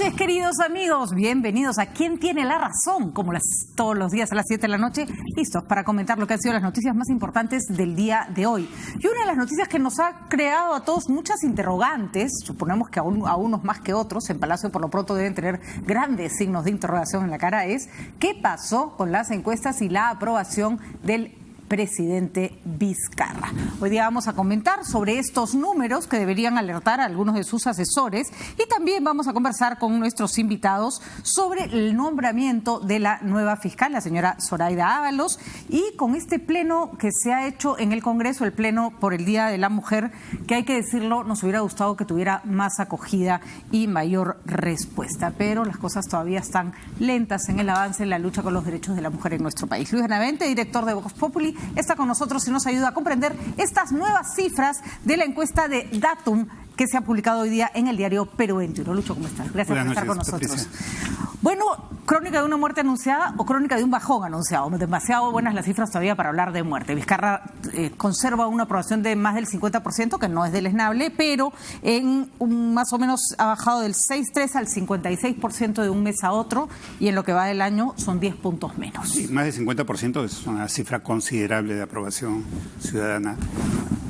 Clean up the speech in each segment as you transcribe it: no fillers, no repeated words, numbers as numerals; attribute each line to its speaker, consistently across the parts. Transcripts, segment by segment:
Speaker 1: noches, queridos amigos. Bienvenidos a ¿Quién tiene la razón? Como todos los días a las 7 de la noche, listos para comentar lo que han sido las noticias más importantes del día de hoy. Y una de las noticias que nos ha creado a todos muchas interrogantes, suponemos que a unos más que otros, en Palacio por lo pronto deben tener grandes signos de interrogación en la cara, es ¿qué pasó con las encuestas y la aprobación del presidente Vizcarra? Hoy día vamos a comentar sobre estos números que deberían alertar a algunos de sus asesores y también vamos a conversar con nuestros invitados sobre el nombramiento de la nueva fiscal, la señora Zoraida Ábalos, y con este pleno que se ha hecho en el Congreso, el pleno por el Día de la Mujer, que hay que decirlo, nos hubiera gustado que tuviera más acogida y mayor respuesta, pero las cosas todavía están lentas en el avance en la lucha con los derechos de la mujer en nuestro país. Luis Benavente, director de Vox Populi, está con nosotros y nos ayuda a comprender estas nuevas cifras de la encuesta de Datum que se ha publicado hoy día en el diario Perú 21. Lucho, ¿cómo estás? Gracias por estar con nosotros. Patricia. Bueno, ¿crónica de una muerte anunciada o crónica de un bajón anunciado? Demasiado buenas las cifras todavía para hablar de muerte. Vizcarra conserva una aprobación de más del 50%, que no es deleznable, pero más o menos ha bajado del 6,3 al 56% de un mes a otro, y en lo que va del año son 10 puntos menos.
Speaker 2: Sí, más del 50% es una cifra considerable de aprobación ciudadana.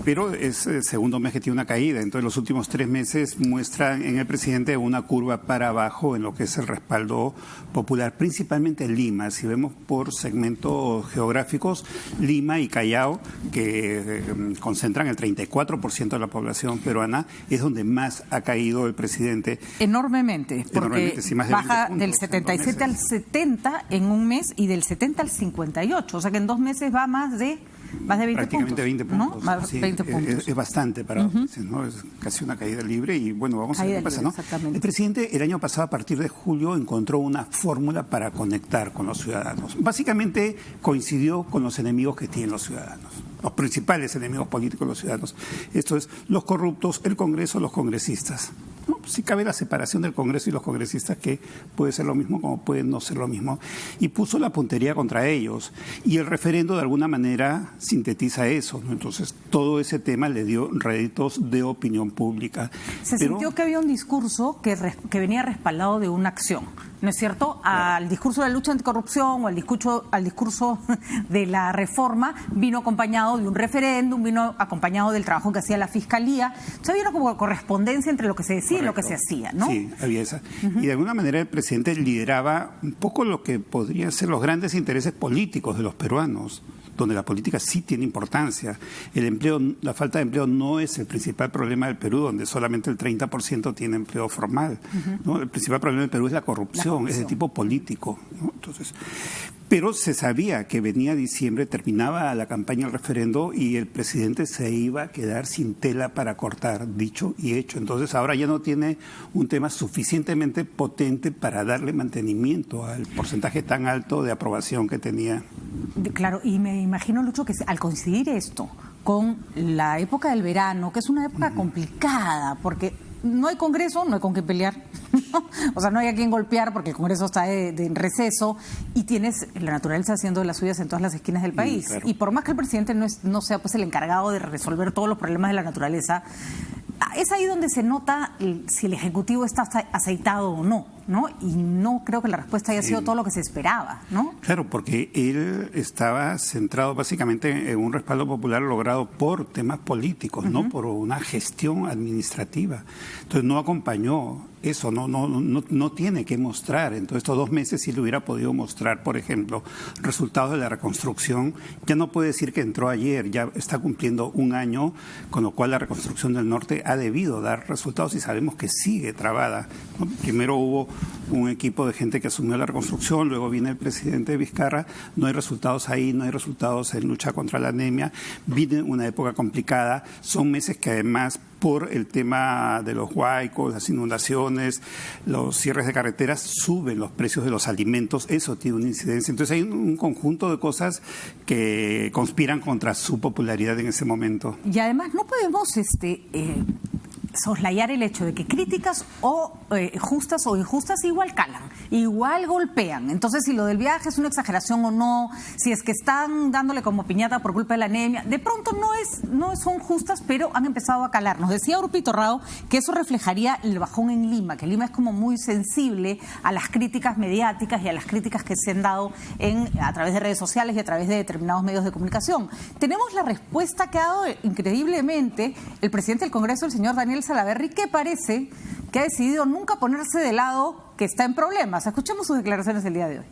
Speaker 2: Pero es el segundo mes que tiene una caída. Entonces, los últimos 3 meses muestran en el presidente una curva para abajo en lo que es el respaldo popular, principalmente en Lima. Si vemos por segmentos geográficos, Lima y Callao, que concentran el 34% de la población peruana, es donde más ha caído el presidente.
Speaker 1: Enormemente, porque
Speaker 2: sí, más de
Speaker 1: baja del 77 al 70 en un mes y del 70 al 58. O sea que en 2 meses va más de 20
Speaker 2: prácticamente
Speaker 1: puntos.
Speaker 2: 20 puntos.
Speaker 1: ¿No? Más
Speaker 2: sí,
Speaker 1: 20 puntos.
Speaker 2: Es bastante para ¿no? Es casi una caída libre y bueno, vamos a ver qué pasa, ¿no? El presidente el año pasado, a partir de julio, encontró una fórmula para conectar con los ciudadanos. Básicamente coincidió con los enemigos que tienen los ciudadanos, los principales enemigos políticos de los ciudadanos. Esto es los corruptos, el Congreso, los congresistas. ¿No? Sí cabe la separación del Congreso y los congresistas, que puede ser lo mismo como puede no ser lo mismo, y puso la puntería contra ellos, y el referendo de alguna manera sintetiza eso, ¿no? Entonces todo ese tema le dio réditos de opinión pública.
Speaker 1: Se sintió que había un discurso que venía respaldado de una acción, ¿no es cierto? Al discurso de la lucha anticorrupción o al discurso de la reforma vino acompañado de un referéndum, vino acompañado del trabajo que hacía la Fiscalía. O sea, había una como correspondencia entre lo que se decía y lo que se hacía, ¿no?
Speaker 2: Sí, había esa. Y de alguna manera el presidente lideraba un poco lo que podrían ser los grandes intereses políticos de los peruanos, donde la política sí tiene importancia. El empleo, la falta de empleo no es el principal problema del Perú, donde solamente el 30% tiene empleo formal, ¿no? El principal problema del Perú es la corrupción, es de tipo político, ¿no? Entonces, pero se sabía que venía diciembre, terminaba la campaña del referendo y el presidente se iba a quedar sin tela para cortar, dicho y hecho. Entonces ahora ya no tiene un tema suficientemente potente para darle mantenimiento al porcentaje tan alto de aprobación que tenía.
Speaker 1: Claro, y me imagino, Lucho, que al coincidir esto con la época del verano, que es una época complicada, porque no hay Congreso, no hay con qué pelear, ¿no? O sea, no hay a quien golpear porque el Congreso está de receso y tienes la naturaleza haciendo de las suyas en todas las esquinas del país.
Speaker 2: Claro.
Speaker 1: Y por más que el presidente no sea pues el encargado de resolver todos los problemas de la naturaleza, es ahí donde se nota si el Ejecutivo está aceitado o no, ¿no? Y no creo que la respuesta haya sido todo lo que se esperaba, ¿no?
Speaker 2: Claro, porque él estaba centrado básicamente en un respaldo popular logrado por temas políticos, no por una gestión administrativa. Entonces no acompañó eso, no tiene que mostrar. Entonces estos 2 meses sí le hubiera podido mostrar, por ejemplo, resultados de la reconstrucción. Ya no puede decir que entró ayer, ya está cumpliendo 1 año, con lo cual la reconstrucción del norte ha debido dar resultados y sabemos que sigue trabada, ¿no? Primero hubo un equipo de gente que asumió la reconstrucción, luego viene el presidente Vizcarra, no hay resultados ahí, no hay resultados en lucha contra la anemia, viene una época complicada, son meses que además por el tema de los huaicos, las inundaciones, los cierres de carreteras, suben los precios de los alimentos, eso tiene una incidencia. Entonces hay un conjunto de cosas que conspiran contra su popularidad en ese momento.
Speaker 1: Y además no podemos soslayar el hecho de que críticas o justas o injustas igual calan, igual golpean. Entonces, si lo del viaje es una exageración o no, si es que están dándole como piñata por culpa de la anemia, de pronto no son justas, pero han empezado a calar. Nos decía Urpito Rao que eso reflejaría el bajón en Lima, que Lima es como muy sensible a las críticas mediáticas y a las críticas que se han dado a través de redes sociales y a través de determinados medios de comunicación. Tenemos la respuesta que ha dado increíblemente el presidente del Congreso, el señor Daniel Salaverry, que parece que ha decidido nunca ponerse de lado que está en problemas. Escuchemos sus declaraciones el día de hoy.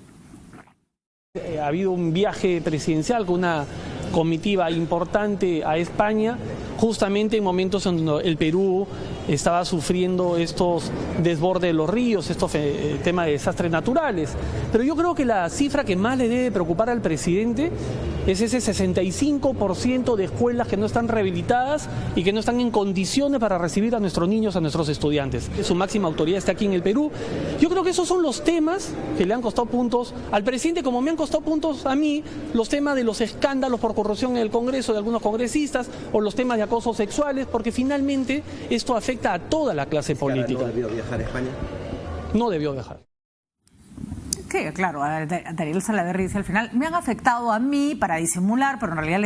Speaker 3: Ha habido un viaje presidencial con una comitiva importante a España, justamente en momentos en donde el Perú estaba sufriendo estos desbordes de los ríos, estos temas de desastres naturales. Pero yo creo que la cifra que más le debe preocupar al presidente es ese 65% de escuelas que no están rehabilitadas y que no están en condiciones para recibir a nuestros niños, a nuestros estudiantes. Su máxima autoridad está aquí en el Perú. Yo creo que esos son los temas que le han costado puntos al presidente, como me han costado puntos a mí, los temas de los escándalos por corrupción en el Congreso de algunos congresistas o los temas de acoso sexuales, porque finalmente esto afecta a toda la clase política.
Speaker 4: ¿No debió viajar a España?
Speaker 3: No debió viajar.
Speaker 1: Sí, claro, Daniel Salaverry dice al final, me han afectado a mí para disimular, pero en realidad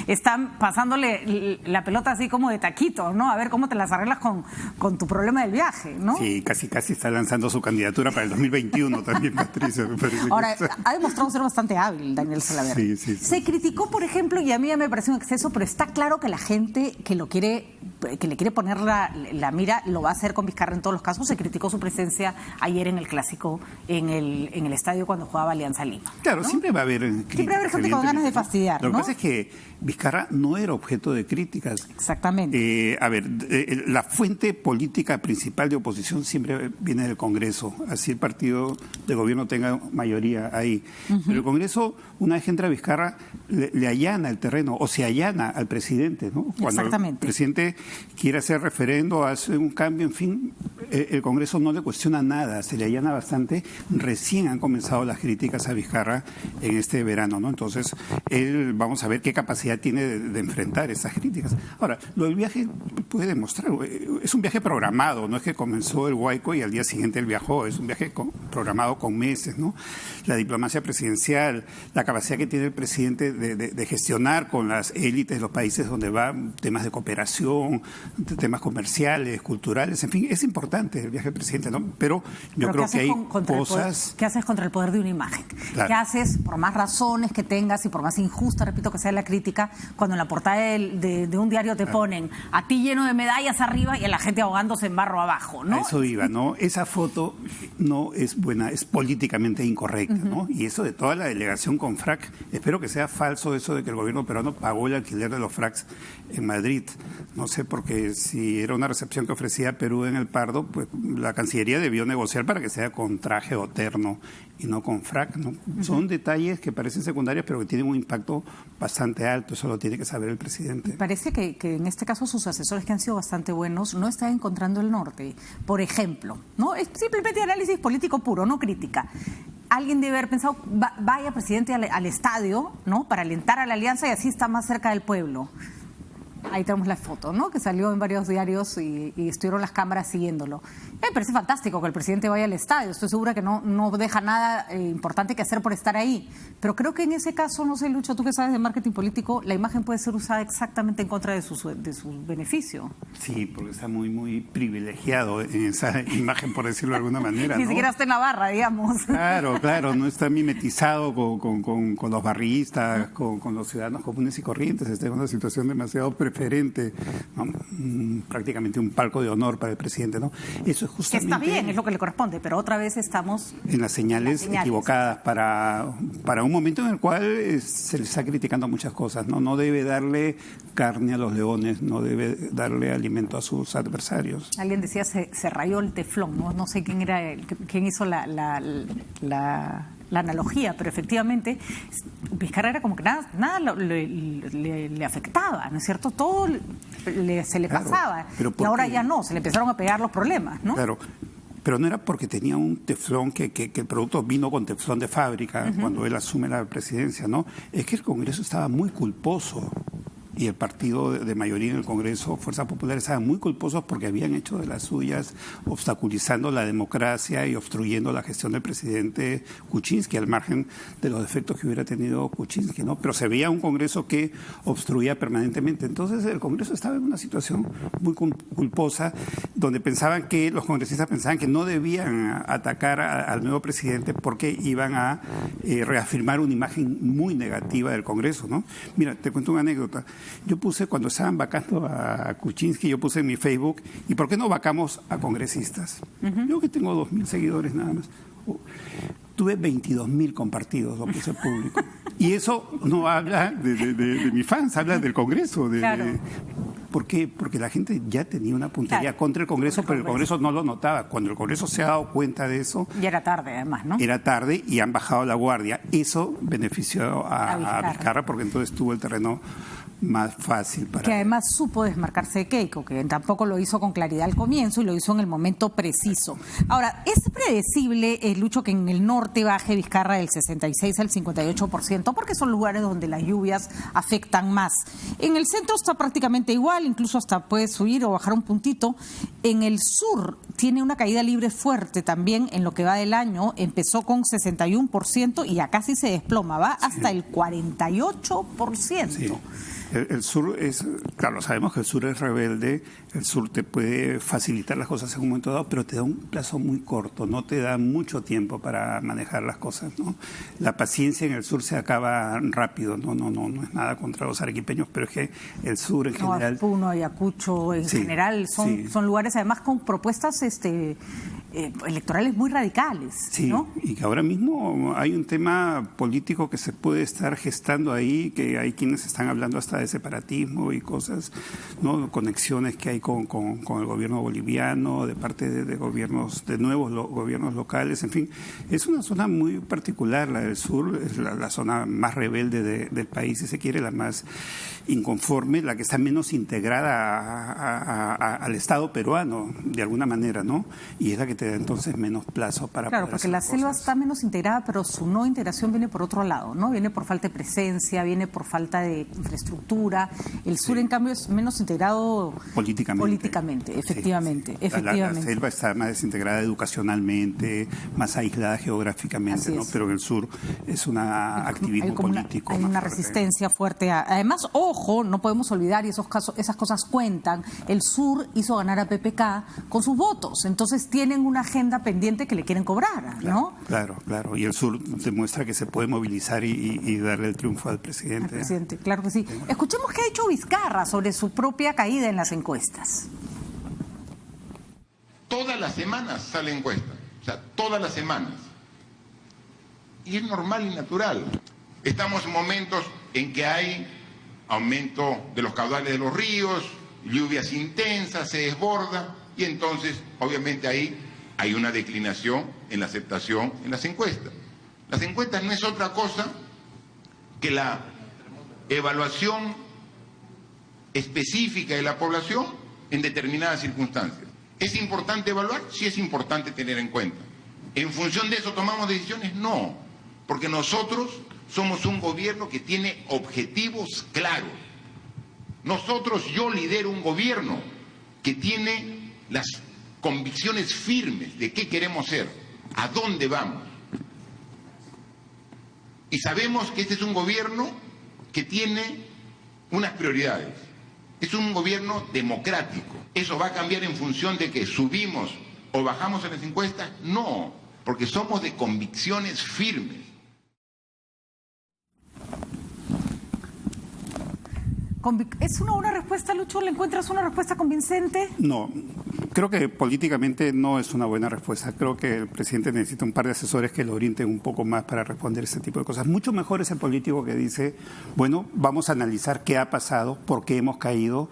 Speaker 1: están pasándole la pelota así como de taquito, ¿no? A ver cómo te las arreglas con tu problema del viaje, ¿no?
Speaker 2: Sí, casi está lanzando su candidatura para el 2021 también, Patricia. Me parece.
Speaker 1: Ahora, ha demostrado ser bastante hábil Daniel Salaverry.
Speaker 2: Sí.
Speaker 1: Se criticó, por ejemplo, y a mí me parece un exceso, pero está claro que la gente que le quiere poner la mira lo va a hacer con Vizcarra en todos los casos. Se criticó su presencia ayer en el Clásico, en el estadio cuando jugaba Alianza Lima.
Speaker 2: Claro, ¿no? Siempre va a haber
Speaker 1: gente con ganas de fastidiar,
Speaker 2: Lo que
Speaker 1: ¿no?
Speaker 2: pasa es que Vizcarra no era objeto de críticas.
Speaker 1: Exactamente.
Speaker 2: La fuente política principal de oposición siempre viene del Congreso, así el partido de gobierno tenga mayoría ahí. Pero el Congreso, una vez que entra Vizcarra, le allana el terreno, o se allana al presidente, ¿no? Cuando el presidente quiere hacer referendo, hace un cambio, en fin, el Congreso no le cuestiona nada, se le allana bastante. Recién han comenzado las críticas a Vizcarra en este verano, ¿no? Entonces, vamos a ver qué capacidad tiene de enfrentar esas críticas. Ahora, lo del viaje puede demostrar, es un viaje programado, no es que comenzó el Huayco y al día siguiente él viajó, es un viaje programado con meses, ¿no? La diplomacia presidencial, la capacidad que tiene el presidente de gestionar con las élites de los países donde va, temas de cooperación, temas comerciales, culturales, en fin, es importante el viaje del presidente, ¿no? Pero yo creo que hay cosas...
Speaker 1: ¿Qué haces contra el poder de una imagen? Claro. ¿Qué haces, por más razones que tengas y por más injusta, repito, que sea la crítica, cuando en la portada de un diario te ponen a ti lleno de medallas arriba y a la gente ahogándose en barro abajo, ¿no?
Speaker 2: A eso iba, ¿no? Esa foto no es buena, es políticamente incorrecta, ¿no? Y eso de toda la delegación con frac, espero que sea falso eso de que el gobierno peruano pagó el alquiler de los fracs en Madrid. No sé, porque si era una recepción que ofrecía Perú en el Pardo, pues la Cancillería debió negociar para que sea con traje o terno y no con frac, ¿no? Son detalles que parecen secundarios, pero que tienen un impacto bastante alto. Eso lo tiene que saber el presidente.
Speaker 1: Parece que en este caso sus asesores, que han sido bastante buenos, no están encontrando el norte. Por ejemplo, ¿no? Es simplemente análisis político puro, no crítica. Alguien debe haber pensado, vaya presidente al estadio, ¿no? Para alentar a la alianza y así está más cerca del pueblo. Ahí tenemos la foto, ¿no? Que salió en varios diarios y estuvieron las cámaras siguiéndolo. Me parece fantástico que el presidente vaya al estadio. Estoy segura que no deja nada importante que hacer por estar ahí. Pero creo que en ese caso, no sé, Lucho, tú que sabes de marketing político, la imagen puede ser usada exactamente en contra de su beneficio.
Speaker 2: Sí, porque está muy privilegiado en esa imagen, por decirlo de alguna manera,
Speaker 1: Ni siquiera está en la barra, digamos.
Speaker 2: Claro, no está mimetizado con los barristas, con los ciudadanos comunes y corrientes. Está en una situación demasiado preferente, ¿no? Prácticamente un palco de honor para el presidente, ¿no? Eso es justamente...
Speaker 1: Que está bien, es lo que le corresponde, pero otra vez estamos...
Speaker 2: En las señales equivocadas para un momento en el cual se le está criticando muchas cosas, ¿no? No debe darle carne a los leones, no debe darle alimento a sus adversarios.
Speaker 1: Alguien decía se rayó el teflón, no sé quién hizo la analogía, pero efectivamente Vizcarra era como que nada le afectaba, ¿no es cierto? Todo se le pasaba, y ahora ya no, se le empezaron a pegar los problemas, ¿no?
Speaker 2: Claro, pero no era porque tenía un teflón, que el producto vino con teflón de fábrica cuando él asume la presidencia, ¿no? Es que el Congreso estaba muy culposo y el partido de mayoría en el Congreso, Fuerza Popular, estaban muy culposos porque habían hecho de las suyas, obstaculizando la democracia y obstruyendo la gestión del presidente Kuczynski, al margen de los defectos que hubiera tenido Kuczynski, ¿no? Pero se veía un Congreso que obstruía permanentemente. Entonces el Congreso estaba en una situación muy culposa, donde los congresistas pensaban que no debían atacar al nuevo presidente porque iban a reafirmar una imagen muy negativa del Congreso, ¿no? Mira, te cuento una anécdota. Yo puse, cuando estaban vacando a Kuczynski, yo puse en mi Facebook, ¿y por qué no vacamos a congresistas? Yo que tengo 2.000 seguidores nada más. Tuve 22.000 compartidos, lo puse público. Y eso no habla de mis fans, habla del Congreso.
Speaker 1: Claro.
Speaker 2: ¿Por qué? Porque la gente ya tenía una puntería contra el Congreso, pero el Congreso no lo notaba. Cuando el Congreso se ha dado cuenta de eso...
Speaker 1: Ya era tarde, además, ¿no?
Speaker 2: Era tarde y han bajado la guardia. Eso benefició a Vizcarra porque entonces tuvo el terreno más fácil para...
Speaker 1: Que además supo desmarcarse de Keiko, que tampoco lo hizo con claridad al comienzo y lo hizo en el momento preciso. Ahora, es predecible, Lucho, que en el norte baje Vizcarra del 66 al 58%, porque son lugares donde las lluvias afectan más. En el centro está prácticamente igual, incluso hasta puede subir o bajar un puntito. En el sur tiene una caída libre fuerte también en lo que va del año. Empezó con 61% y ya casi se desploma, va hasta el 48%.
Speaker 2: Sí. El sur es, claro, sabemos que el sur es rebelde, el sur te puede facilitar las cosas en un momento dado, pero te da un plazo muy corto, no te da mucho tiempo para manejar las cosas, ¿no? La paciencia en el sur se acaba rápido, no es nada contra los arequipeños, pero es que el sur en general...
Speaker 1: Puno, Ayacucho, en general, son lugares además con propuestas electorales muy radicales,
Speaker 2: sí,
Speaker 1: ¿no?
Speaker 2: Y que ahora mismo hay un tema político que se puede estar gestando ahí, que hay quienes están hablando hasta de separatismo y cosas, ¿no? Conexiones que hay con el gobierno boliviano, de parte de gobiernos, de nuevos gobiernos locales, en fin. Es una zona muy particular, la del sur, es la zona más rebelde del país, si se quiere, la más inconforme, la que está menos integrada al Estado peruano, de alguna manera, ¿no? Y es la que te da entonces menos plazo para
Speaker 1: Claro,
Speaker 2: poder
Speaker 1: porque la selva
Speaker 2: cosas.
Speaker 1: está menos integrada, pero su no integración viene por otro lado, ¿no? Viene por falta de presencia, viene por falta de infraestructura. El sur, en cambio, es menos integrado políticamente, efectivamente.
Speaker 2: La selva está más desintegrada educacionalmente, más aislada geográficamente, ¿no? Pero en el sur es un activismo político.
Speaker 1: Hay una resistencia fuerte. Además, ojo, no podemos olvidar, y esas cosas cuentan, el sur hizo ganar a PPK con sus votos, entonces tienen una agenda pendiente que le quieren cobrar, ¿no?
Speaker 2: Claro. Y el sur demuestra que se puede movilizar y darle el triunfo al presidente.
Speaker 1: Claro que sí. Escuchemos qué ha dicho Vizcarra sobre su propia caída en las encuestas.
Speaker 4: Todas las semanas sale encuesta, o sea, todas las semanas. Y es normal y natural. Estamos en momentos en que hay aumento de los caudales de los ríos, lluvias intensas, se desborda, y entonces, obviamente, ahí hay una declinación en la aceptación en las encuestas. Las encuestas no es otra cosa que la evaluación específica de la población en determinadas circunstancias. ¿Es importante evaluar? Sí, es importante tener en cuenta. ¿En función de eso tomamos decisiones? No, porque nosotros somos un gobierno que tiene objetivos claros. Yo lidero un gobierno que tiene las convicciones firmes de qué queremos ser, a dónde vamos. Y sabemos que este es un gobierno que tiene unas prioridades. Es un gobierno democrático. ¿Eso va a cambiar en función de que subimos o bajamos en las encuestas? No, porque somos de convicciones firmes.
Speaker 1: ¿Es una buena respuesta, Lucho? ¿Le encuentras una respuesta convincente?
Speaker 2: No, creo que políticamente no es una buena respuesta. Creo que el presidente necesita un par de asesores que lo orienten un poco más para responder ese tipo de cosas. Mucho mejor es el político que dice, bueno, vamos a analizar qué ha pasado, por qué hemos caído.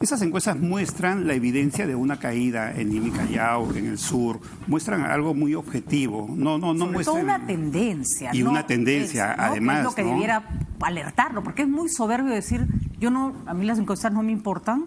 Speaker 2: Esas encuestas muestran la evidencia de una caída en Lima y Callao, en el sur, muestran algo muy objetivo. No muestran
Speaker 1: toda una tendencia.
Speaker 2: Y una tendencia, además.
Speaker 1: Es lo que debiera alertarlo, porque es muy soberbio decir, a mí las encuestas no me importan,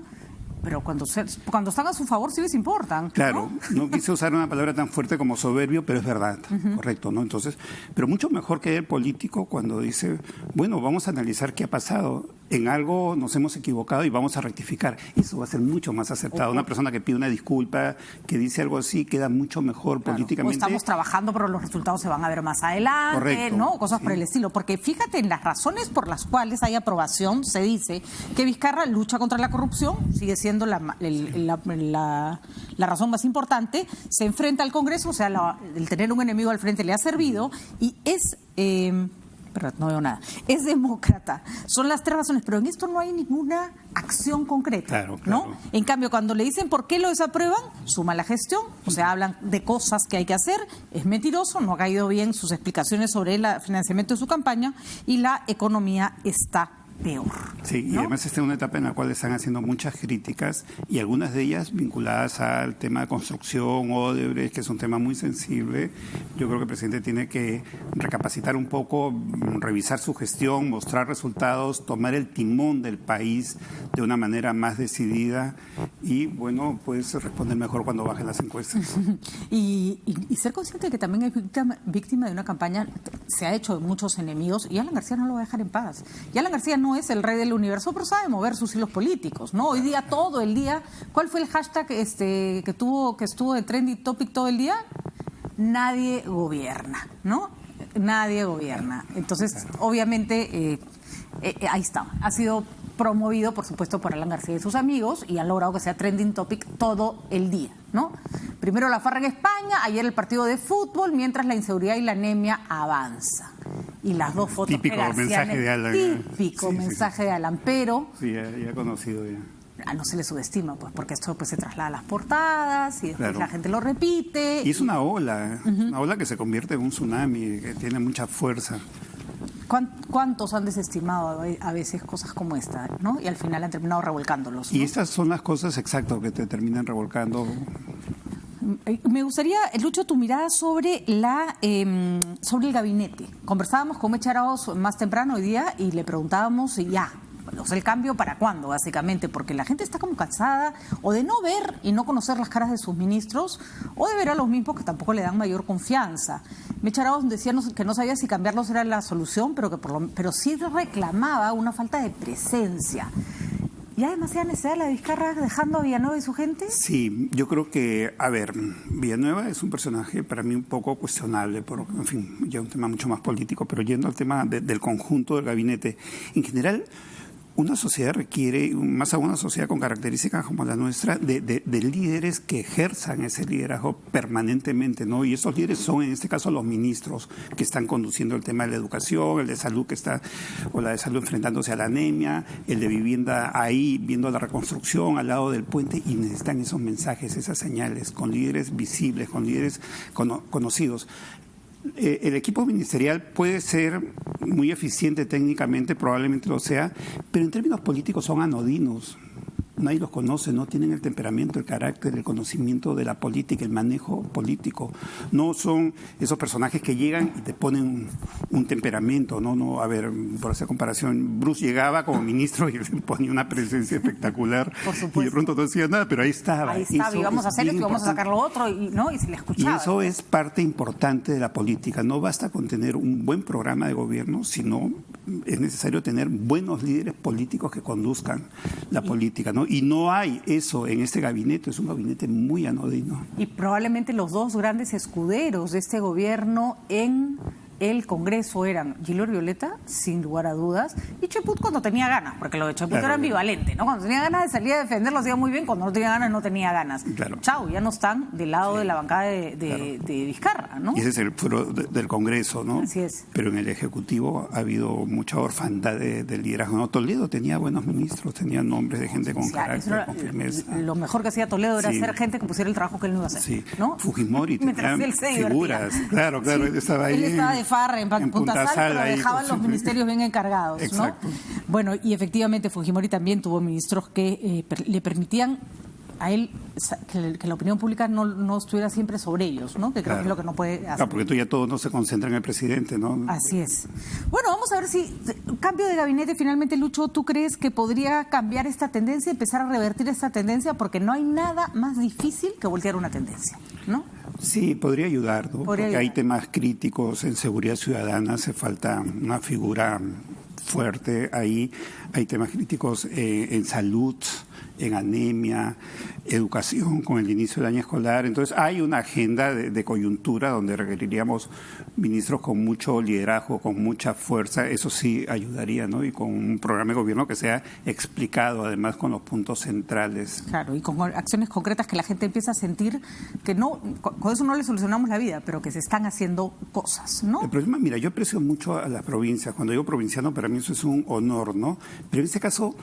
Speaker 1: pero cuando están a su favor sí les importan.
Speaker 2: Claro, no quise usar una palabra tan fuerte como soberbio, pero es verdad, correcto, ¿no? Entonces, pero mucho mejor que el político cuando dice, bueno, vamos a analizar qué ha pasado. en algo nos hemos equivocado y vamos a rectificar. Eso va a ser mucho más acertado. Una persona que pide una disculpa, que dice algo así, queda mucho mejor políticamente.
Speaker 1: O estamos trabajando, pero los resultados se van a ver más adelante,
Speaker 2: correcto,
Speaker 1: ¿no? Cosas por el estilo. Porque fíjate, en las razones por las cuales hay aprobación, se dice que Vizcarra lucha contra la corrupción, sigue siendo la razón más importante, se enfrenta al Congreso, o sea, el tener un enemigo al frente le ha servido, y es... Perdón, no veo nada. Es demócrata. Son las 3 razones, pero en esto no hay ninguna acción concreta.
Speaker 2: Claro.
Speaker 1: ¿No? En cambio, cuando le dicen por qué lo desaprueban, suma la gestión, o sea, hablan de cosas que hay que hacer, es mentiroso, no ha caído bien sus explicaciones sobre el financiamiento de su campaña y la economía está peor.
Speaker 2: Sí,
Speaker 1: ¿no?
Speaker 2: Y además está en una etapa en la cual están haciendo muchas críticas y algunas de ellas vinculadas al tema de construcción, Odebrecht, que es un tema muy sensible. Yo creo que el presidente tiene que recapacitar un poco, revisar su gestión, mostrar resultados, tomar el timón del país de una manera más decidida y, bueno, pues responder mejor cuando bajen las encuestas.
Speaker 1: Y ser consciente de que también es víctima de una campaña, se ha hecho de muchos enemigos y Alan García no lo va a dejar en paz. Y Alan García no es el rey del universo, pero sabe mover sus hilos políticos, ¿no? Hoy día, todo el día, ¿cuál fue el hashtag que estuvo de trending topic todo el día? Nadie gobierna, ¿no? Nadie gobierna. Entonces, obviamente, ahí está. Ha sido promovido, por supuesto, por Alan García y sus amigos y han logrado que sea trending topic todo el día, ¿no? Primero la farra en España, ayer el partido de fútbol, mientras la inseguridad y la anemia avanza. Y las dos fotos
Speaker 2: típico mensaje de Alan.
Speaker 1: Típico mensaje de Alan, pero...
Speaker 2: Sí, ya conocido ya.
Speaker 1: No se le subestima, pues, porque esto pues, se traslada a las portadas y después la gente lo repite.
Speaker 2: Y es una ola, una ola que se convierte en un tsunami, que tiene mucha fuerza.
Speaker 1: ¿Cuántos han desestimado a veces cosas como esta, ¿no? Y al final han terminado revolcándolos, ¿no?
Speaker 2: Y estas son las cosas exactas que te terminan revolcando.
Speaker 1: Me gustaría, Lucho, tu mirada sobre sobre el gabinete. Conversábamos con Mecha Arauz más temprano hoy día y le preguntábamos si o sea, el cambio para cuándo, básicamente, porque la gente está como cansada o de no ver y no conocer las caras de sus ministros o de ver a los mismos que tampoco le dan mayor confianza. Mecha Arauz decía que no sabía si cambiarlos era la solución, pero sí reclamaba una falta de presencia. ¿Ya demasiada necesidad la de Vizcarra dejando a Villanueva y su gente?
Speaker 2: Sí, yo creo que, Villanueva es un personaje para mí un poco cuestionable, en fin, ya un tema mucho más político, pero yendo al tema del conjunto del gabinete, en general, una sociedad requiere, más aún una sociedad con características como la nuestra, de líderes que ejerzan ese liderazgo permanentemente, ¿no? Y esos líderes son, en este caso, los ministros que están conduciendo el tema de la educación, el de salud la de salud enfrentándose a la anemia, el de vivienda ahí, viendo la reconstrucción al lado del puente, y necesitan esos mensajes, esas señales, con líderes visibles, con líderes conocidos. El equipo ministerial puede ser muy eficiente técnicamente, probablemente lo sea, pero en términos políticos son anodinos. Nadie los conoce, no tienen el temperamento, el carácter, el conocimiento de la política, el manejo político. No son esos personajes que llegan y te ponen un temperamento, ¿no? A ver, por hacer comparación, Bruce llegaba como ministro y le ponía una presencia espectacular.
Speaker 1: Por supuesto.
Speaker 2: Y de pronto no decía nada, pero ahí estaba.
Speaker 1: Ahí estaba, y vamos a hacer esto, y vamos a sacar lo otro, y se le escuchaba.
Speaker 2: Y eso es parte importante de la política. No basta con tener un buen programa de gobierno, sino es necesario tener buenos líderes políticos que conduzcan la política, ¿no? Y no hay eso en este gabinete, es un gabinete muy anodino.
Speaker 1: Y probablemente los dos grandes escuderos de este gobierno en el Congreso eran Gilbert Violeta, sin lugar a dudas, y Cheput cuando tenía ganas, porque lo de Cheput era ambivalente, ¿no? Cuando tenía ganas de salir a defender lo hacía muy bien, cuando no tenía ganas no tenía ganas.
Speaker 2: Claro.
Speaker 1: Chau, ya no están del lado de la bancada de Vizcarra, ¿no?
Speaker 2: Y ese es el foro del Congreso, ¿no?
Speaker 1: Así es.
Speaker 2: Pero en el Ejecutivo ha habido mucha orfandad de liderazgo. No, Toledo tenía buenos ministros, tenía nombres de gente con carácter, con firmeza.
Speaker 1: Lo mejor que hacía Toledo era ser gente que pusiera el trabajo que él no iba a hacer,
Speaker 2: sí.
Speaker 1: ¿no?
Speaker 2: Fujimori tenía figuras. Claro,
Speaker 1: sí.
Speaker 2: Él estaba ahí.
Speaker 1: Él estaba de farra en Punta Sal, pero dejaban los ministerios bien encargados,
Speaker 2: exacto.
Speaker 1: ¿no? Bueno, y efectivamente Fujimori también tuvo ministros que le permitían a él que la opinión pública no estuviera siempre sobre ellos, ¿no? Que creo que es lo que no puede hacer.
Speaker 2: Claro, porque tú ya todo no se concentra en el presidente, ¿no?
Speaker 1: Así es. Bueno, vamos a ver si cambio de gabinete finalmente, Lucho, ¿tú crees que podría cambiar esta tendencia, empezar a revertir esta tendencia? Porque no hay nada más difícil que voltear una tendencia, ¿no?
Speaker 2: Sí, podría ayudar, ¿no? Porque hay temas críticos en seguridad ciudadana, hace falta una figura fuerte. Ahí hay temas críticos en salud, en anemia, educación con el inicio del año escolar. Entonces hay una agenda de coyuntura donde requeriríamos ministros con mucho liderazgo, con mucha fuerza. Eso sí ayudaría, ¿no? Y con un programa de gobierno que sea explicado, además con los puntos centrales.
Speaker 1: Claro, y con acciones concretas que la gente empieza a sentir que no, con eso no le solucionamos la vida, pero que se están haciendo cosas, ¿no?
Speaker 2: El problema, mira, yo aprecio mucho a las provincias. Cuando digo provinciano, para mí eso es un honor, ¿no? Pero en este caso,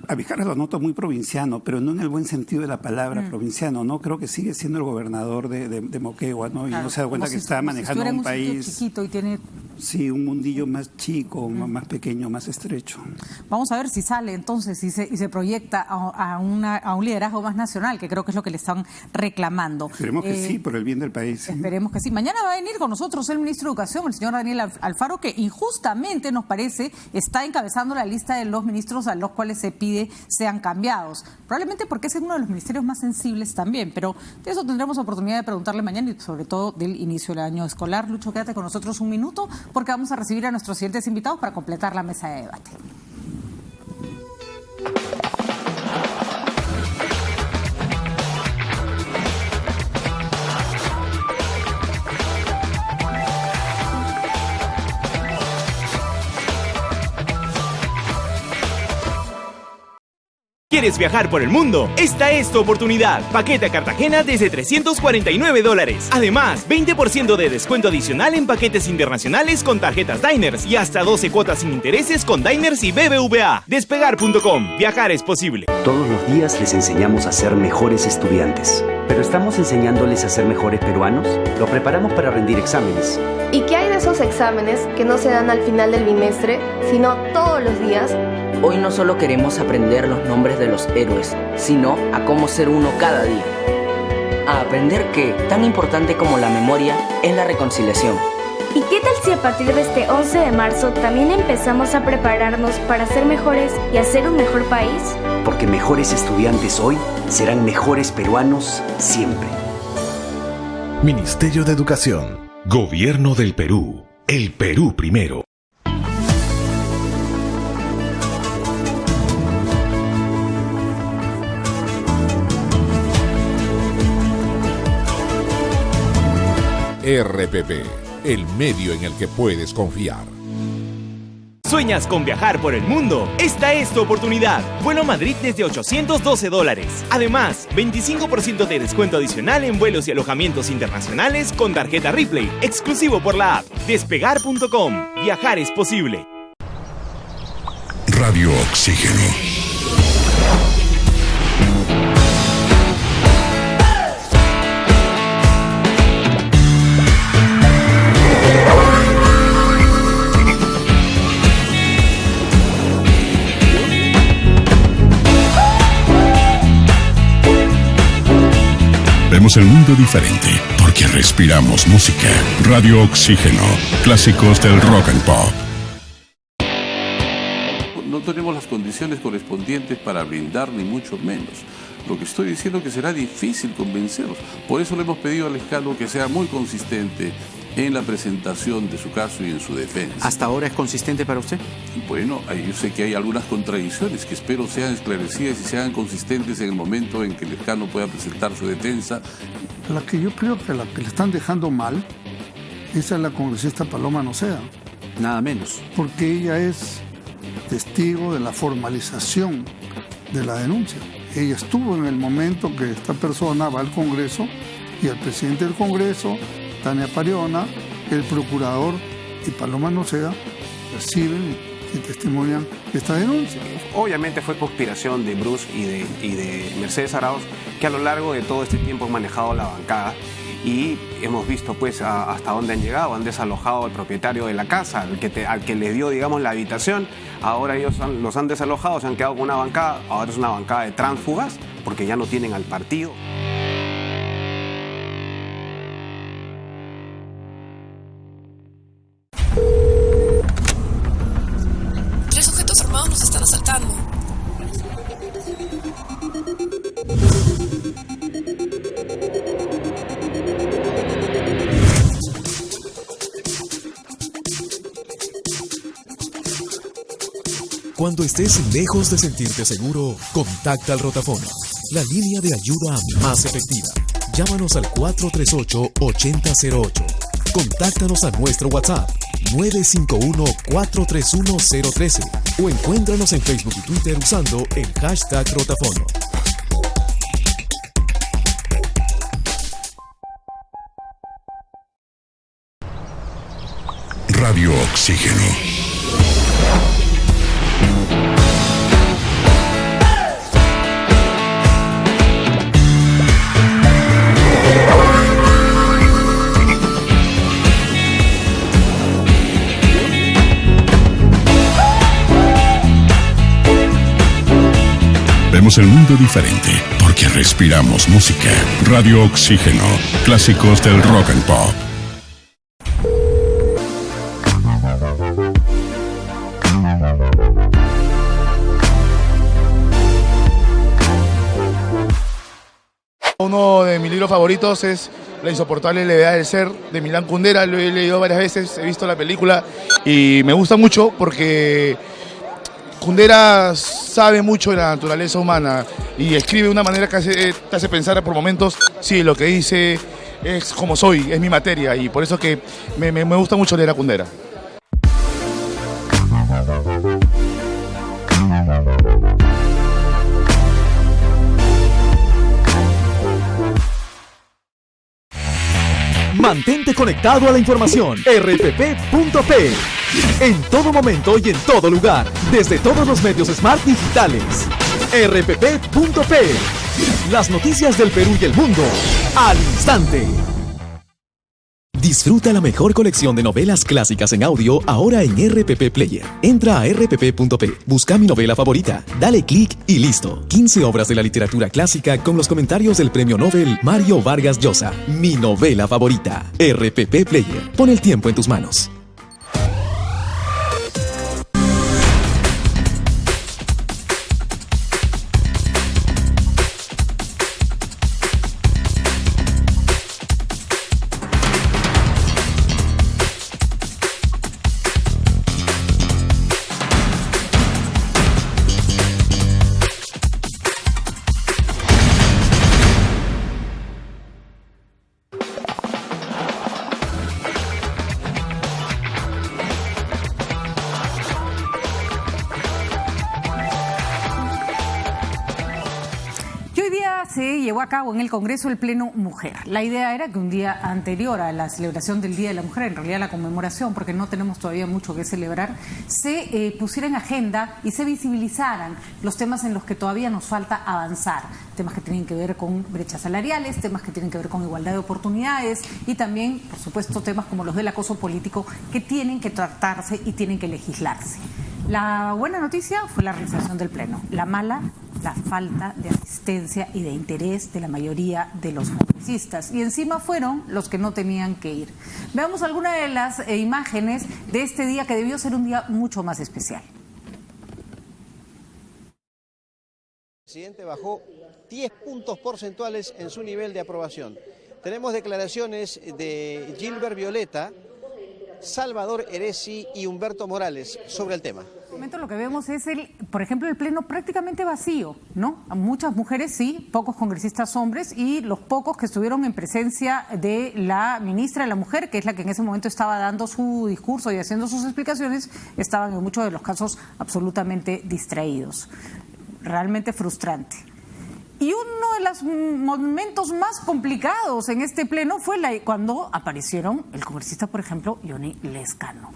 Speaker 2: a Vizcarra lo noto muy provinciano, pero no en el buen sentido de la palabra provinciano, ¿no? Creo que sigue siendo el gobernador de Moquegua, ¿no?
Speaker 1: Claro,
Speaker 2: y no se da cuenta que está manejando un país
Speaker 1: chiquito y tiene...
Speaker 2: Sí, un mundillo más chico, más pequeño, más estrecho.
Speaker 1: Vamos a ver si sale entonces y se proyecta a un liderazgo más nacional, que creo que es lo que le están reclamando.
Speaker 2: Esperemos que sí, por el bien del país. ¿Sí?
Speaker 1: Esperemos que sí. Mañana va a venir con nosotros el ministro de Educación, el señor Daniel Alfaro, que injustamente, nos parece, está encabezando la lista de los ministros a los cuales se pide sean cambiados. Probablemente porque es uno de los ministerios más sensibles también, pero de eso tendremos oportunidad de preguntarle mañana y sobre todo del inicio del año escolar. Lucho, quédate con nosotros un minuto, porque vamos a recibir a nuestros siguientes invitados para completar la mesa de debate.
Speaker 5: ¿Quieres viajar por el mundo? Esta es tu oportunidad. Paquete a Cartagena desde $349. Además, 20% de descuento adicional en paquetes internacionales con tarjetas Diners y hasta 12 cuotas sin intereses con Diners y BBVA. Despegar.com. Viajar es posible.
Speaker 6: Todos los días les enseñamos a ser mejores estudiantes. ¿Pero estamos enseñándoles a ser mejores peruanos? Los preparamos para rendir exámenes.
Speaker 7: ¿Y qué hay de esos exámenes que no se dan al final del bimestre, sino todos los días?
Speaker 8: Hoy no solo queremos aprender los nombres de los héroes, sino a cómo ser uno cada día. A aprender que, tan importante como la memoria, es la reconciliación.
Speaker 9: ¿Y qué tal si a partir de este 11 de marzo también empezamos a prepararnos para ser mejores y hacer un mejor país?
Speaker 6: Porque mejores estudiantes hoy serán mejores peruanos siempre.
Speaker 10: Ministerio de Educación. Gobierno del Perú. El Perú primero. RPP, el medio en el que puedes confiar.
Speaker 5: ¿Sueñas con viajar por el mundo? Esta es tu oportunidad. Vuelo a Madrid desde $812. Además, 25% de descuento adicional en vuelos y alojamientos internacionales con tarjeta Ripley, exclusivo por la app. Despegar.com. Viajar es posible.
Speaker 10: Radio Oxígeno. Vemos el mundo diferente porque respiramos música. Radio Oxígeno, clásicos del rock and pop.
Speaker 11: No tenemos las condiciones correspondientes para brindar, ni mucho menos. Lo que estoy diciendo es que será difícil convencerlos. Por eso le hemos pedido al fiscal que sea muy consistente en la presentación de su caso y en su defensa.
Speaker 12: ¿Hasta ahora es consistente para usted?
Speaker 11: Bueno, yo sé que hay algunas contradicciones que espero sean esclarecidas y sean consistentes en el momento en que el fiscal no pueda presentar su defensa.
Speaker 13: La que yo creo que la que le están dejando mal es a la congresista Paloma Noceda.
Speaker 12: Nada menos.
Speaker 13: Porque ella es testigo de la formalización de la denuncia. Ella estuvo en el momento que esta persona va al Congreso y el presidente del Congreso, Tania Pariona, el procurador y Paloma Noceda reciben y testimonian esta denuncia.
Speaker 12: Obviamente fue conspiración de Bruce y de Mercedes Arauz, que a lo largo de todo este tiempo han manejado la bancada y hemos visto pues hasta dónde han llegado. Han desalojado al propietario de la casa, al que les dio, digamos, la habitación. Ahora ellos los han desalojado, se han quedado con una bancada. Ahora es una bancada de tránsfugas porque ya no tienen al partido.
Speaker 14: Tres sujetos armados nos están asaltando.
Speaker 15: Cuando estés lejos de sentirte seguro, contacta al Rotafono, la línea de ayuda más efectiva. Llámanos al 438-8008. Contáctanos a nuestro WhatsApp 951-431-013 o encuéntranos en Facebook y Twitter usando el hashtag Rotafono.
Speaker 10: Radio Oxígeno. Vemos el mundo diferente porque respiramos música. Radio Oxígeno. Clásicos del rock and pop.
Speaker 16: Uno de mis libros favoritos es La insoportable levedad del ser, de Milán Kundera. Lo he leído varias veces, he visto la película y me gusta mucho porque Kundera sabe mucho de la naturaleza humana y escribe de una manera que te hace pensar por momentos, sí, lo que dice es como soy, es mi materia, y por eso que me gusta mucho leer a Kundera.
Speaker 17: Mantente conectado a la información. rpp.p. En todo momento y en todo lugar, desde todos los medios Smart digitales. rpp.p. Las noticias del Perú y el mundo al instante. Disfruta la mejor colección de novelas clásicas en audio ahora en RPP Player. Entra a rpp.p, busca mi novela favorita, dale clic y listo. 15 obras de la literatura clásica con los comentarios del premio Nobel Mario Vargas Llosa. Mi novela favorita. RPP Player. Pon el tiempo en tus manos.
Speaker 1: Se llevó a cabo en el Congreso el Pleno Mujer. La idea era que un día anterior a la celebración del Día de la Mujer, en realidad la conmemoración, porque no tenemos todavía mucho que celebrar, se pusiera en agenda y se visibilizaran los temas en los que todavía nos falta avanzar. Temas que tienen que ver con brechas salariales, temas que tienen que ver con igualdad de oportunidades y también, por supuesto, temas como los del acoso político que tienen que tratarse y tienen que legislarse. La buena noticia fue la realización del Pleno. La mala, la falta de asistencia y de interés de la mayoría de los congresistas. Y encima fueron los que no tenían que ir. Veamos algunas de las imágenes de este día que debió ser un día mucho más especial.
Speaker 18: El presidente bajó 10 puntos porcentuales en su nivel de aprobación. Tenemos declaraciones de Gilbert Violeta, Salvador Eresi y Humberto Morales sobre el tema.
Speaker 1: En este momento lo que vemos es, por ejemplo, el Pleno prácticamente vacío, ¿no? Muchas mujeres sí, pocos congresistas hombres y los pocos que estuvieron en presencia de la ministra de la Mujer, que es la que en ese momento estaba dando su discurso y haciendo sus explicaciones, estaban en muchos de los casos absolutamente distraídos. Realmente frustrante. Y uno de los momentos más complicados en este pleno fue cuando aparecieron el congresista, por ejemplo, Johnny Lezcano.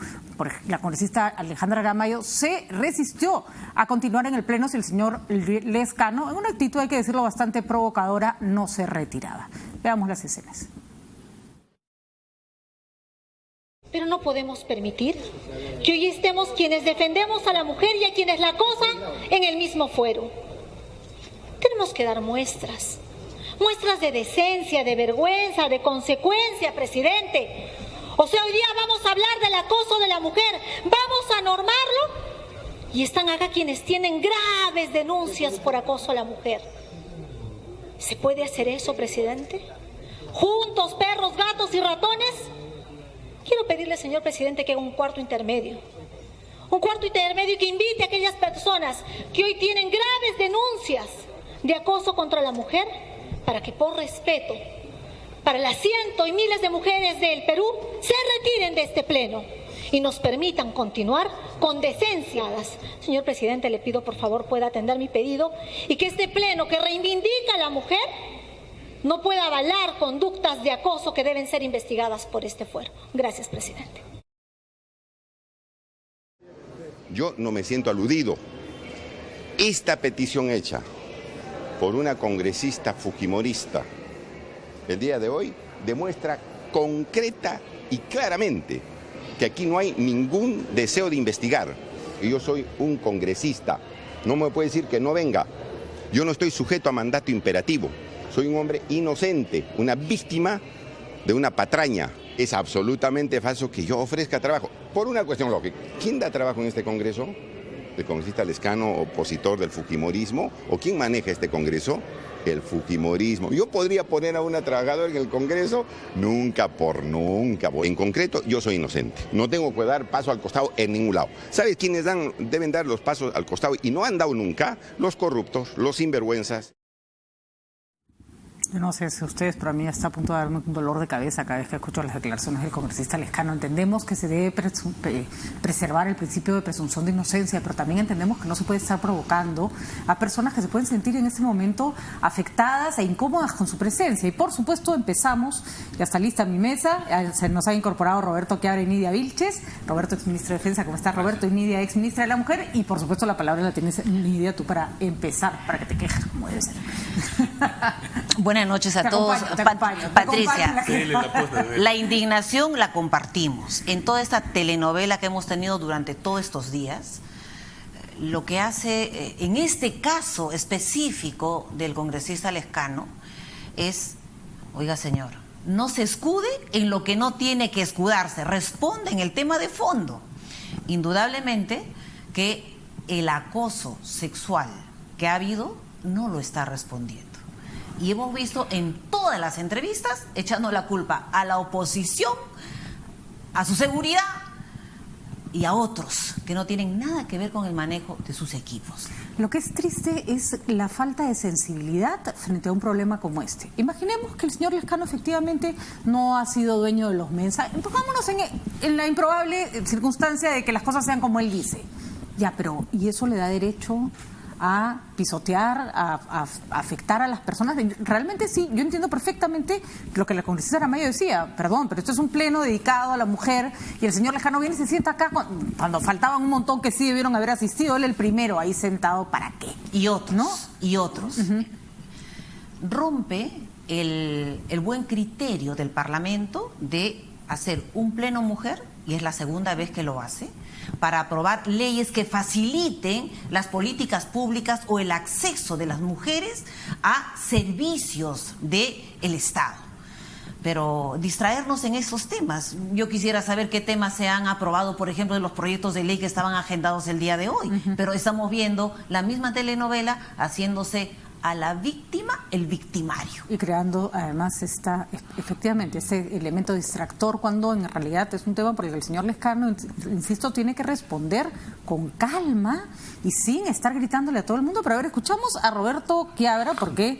Speaker 1: La congresista Alejandra Aramayo se resistió a continuar en el pleno si el señor Lezcano, en una actitud, hay que decirlo, bastante provocadora, no se retiraba. Veamos las escenas.
Speaker 19: Pero no podemos permitir que hoy estemos quienes defendemos a la mujer y a quienes la acosan en el mismo fuero. Tenemos que dar muestras de decencia, de vergüenza, de consecuencia, presidente. O sea, hoy día vamos a hablar del acoso de la mujer, vamos a normarlo, y están acá quienes tienen graves denuncias por acoso a la mujer. ¿Se puede hacer eso, presidente? ¿Juntos, perros, gatos y ratones? Quiero pedirle, señor presidente, que haga un cuarto intermedio. Un cuarto intermedio que invite a aquellas personas que hoy tienen graves denuncias de acoso contra la mujer para que por respeto para las cientos y miles de mujeres del Perú se retiren de este pleno y nos permitan continuar con decencia. Señor presidente, le pido por favor pueda atender mi pedido y que este pleno que reivindica a la mujer no pueda avalar conductas de acoso que deben ser investigadas por este fuero. Gracias, presidente.
Speaker 20: Yo no me siento aludido. Esta petición hecha por una congresista fujimorista el día de hoy demuestra concreta y claramente que aquí no hay ningún deseo de investigar. Y yo soy un congresista. No me puede decir que no venga. Yo no estoy sujeto a mandato imperativo. Soy un hombre inocente, una víctima de una patraña. Es absolutamente falso que yo ofrezca trabajo. Por una cuestión lógica. ¿Quién da trabajo en este Congreso? ¿El congresista Lescano, opositor del fujimorismo? ¿O quién maneja este Congreso? El fujimorismo. ¿Yo podría poner a una trabajadora en el Congreso? Nunca por nunca. En concreto, yo soy inocente. No tengo que dar paso al costado en ningún lado. ¿Sabes quiénes deben dar los pasos al costado y no han dado nunca? Los corruptos, los sinvergüenzas.
Speaker 1: Yo no sé si ustedes, pero a mí está a punto de darme un dolor de cabeza cada vez que escucho las declaraciones del congresista Lescano. Entendemos que se debe preservar el principio de presunción de inocencia, pero también entendemos que no se puede estar provocando a personas que se pueden sentir en este momento afectadas e incómodas con su presencia. Y por supuesto empezamos, ya está lista mi mesa, se nos ha incorporado Roberto Quiabra y Nidia Vilches. Roberto, exministro de Defensa, ¿cómo estás, Roberto? Y Nidia, exministra de la Mujer. Y por supuesto la palabra la tienes, Nidia, tú para empezar, para que te quejes como debe ser.
Speaker 21: Buenas noches a todos. Patricia, la indignación la compartimos. En toda esta telenovela que hemos tenido durante todos estos días, lo que hace, en este caso específico del congresista Lescano, es, oiga señor, no se escude en lo que no tiene que escudarse, responde en el tema de fondo. Indudablemente que el acoso sexual que ha habido no lo está respondiendo. Y hemos visto en todas las entrevistas echando la culpa a la oposición, a su seguridad y a otros que no tienen nada que ver con el manejo de sus equipos.
Speaker 1: Lo que es triste es la falta de sensibilidad frente a un problema como este. Imaginemos que el señor Lescano efectivamente no ha sido dueño de los mensajes. Pongámonos en la improbable circunstancia de que las cosas sean como él dice. Ya, pero ¿y eso le da derecho a pisotear, a afectar a las personas? Realmente sí, yo entiendo perfectamente lo que la congresista Aramayo decía, perdón, pero esto es un pleno dedicado a la mujer y el señor Lescano viene y se sienta acá cuando faltaban un montón que sí debieron haber asistido, él el primero ahí sentado, ¿para qué?
Speaker 21: Y otros, ¿no? Y otros. Rompe el buen criterio del Parlamento de hacer un pleno mujer, y es la segunda vez que lo hace, para aprobar leyes que faciliten las políticas públicas o el acceso de las mujeres a servicios del Estado. Pero distraernos en esos temas. Yo quisiera saber qué temas se han aprobado, por ejemplo, de los proyectos de ley que estaban agendados el día de hoy. Pero estamos viendo la misma telenovela haciéndose a la víctima el victimario.
Speaker 1: Y creando además efectivamente ese elemento distractor cuando en realidad es un tema por el que el señor Lescano, insisto, tiene que responder con calma y sin estar gritándole a todo el mundo. Pero a ver, escuchamos a Roberto Quiabra porque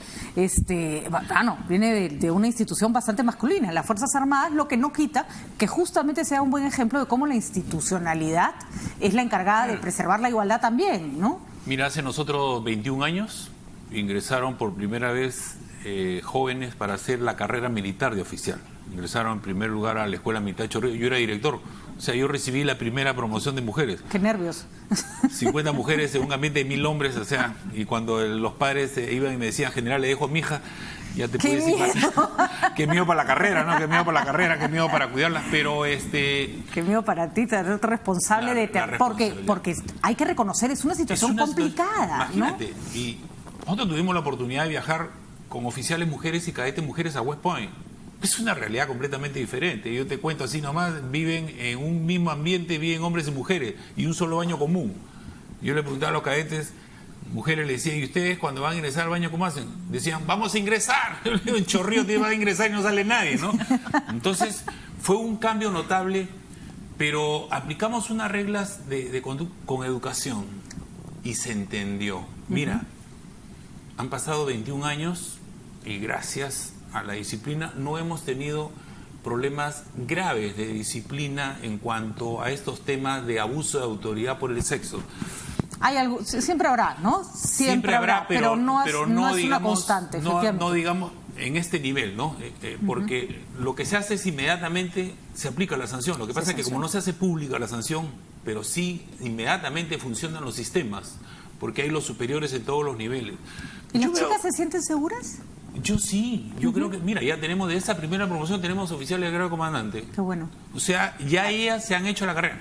Speaker 1: viene de una institución bastante masculina, las Fuerzas Armadas, lo que no quita que justamente sea un buen ejemplo de cómo la institucionalidad es la encargada de preservar la igualdad también, ¿no?
Speaker 22: Mira, hace nosotros 21 años ingresaron por primera vez jóvenes para hacer la carrera militar de oficial. Ingresaron en primer lugar a la Escuela Militar de Chorrillos. Yo era director. O sea, yo recibí la primera promoción de mujeres.
Speaker 1: ¡Qué nervios!
Speaker 22: 50 mujeres en un ambiente de 1000 hombres, o sea, y cuando los padres iban y me decían, general, le dejo a mi hija, ya te puedes imaginar. Qué miedo para la carrera, ¿no? Qué miedo para la carrera, qué miedo para cuidarlas, pero
Speaker 1: Qué miedo para ti, ser responsable porque hay que reconocer, es una situación complicada,
Speaker 22: imagínate, ¿no? Y nosotros tuvimos la oportunidad de viajar con oficiales mujeres y cadetes mujeres a West Point. Es una realidad completamente diferente. Yo te cuento así nomás, viven en un mismo ambiente, viven hombres y mujeres, y un solo baño común. Yo le preguntaba a los cadetes, mujeres le decía, ¿y ustedes cuando van a ingresar al baño cómo hacen? Decían, vamos a ingresar. Yo le digo, en Chorrillos te van a ingresar y no sale nadie, ¿no? Entonces, fue un cambio notable, Pero aplicamos unas reglas con educación y se entendió. Mira, han pasado 21 años y gracias a la disciplina no hemos tenido problemas graves de disciplina en cuanto a estos temas de abuso de autoridad por el sexo.
Speaker 1: Hay algo, siempre habrá, ¿no? Siempre habrá, pero no es digamos, una constante, efectivamente.
Speaker 22: No digamos en este nivel, ¿no? Porque lo que se hace es inmediatamente se aplica la sanción. Lo que pasa es que como no se hace pública la sanción, pero sí inmediatamente funcionan los sistemas, porque hay los superiores en todos los niveles.
Speaker 1: ¿Y las chicas se sienten seguras?
Speaker 22: Yo sí, yo creo que, mira, ya tenemos de esa primera promoción, tenemos oficiales de grado de comandante.
Speaker 1: Qué bueno.
Speaker 22: O sea, ya ellas se han hecho la carrera.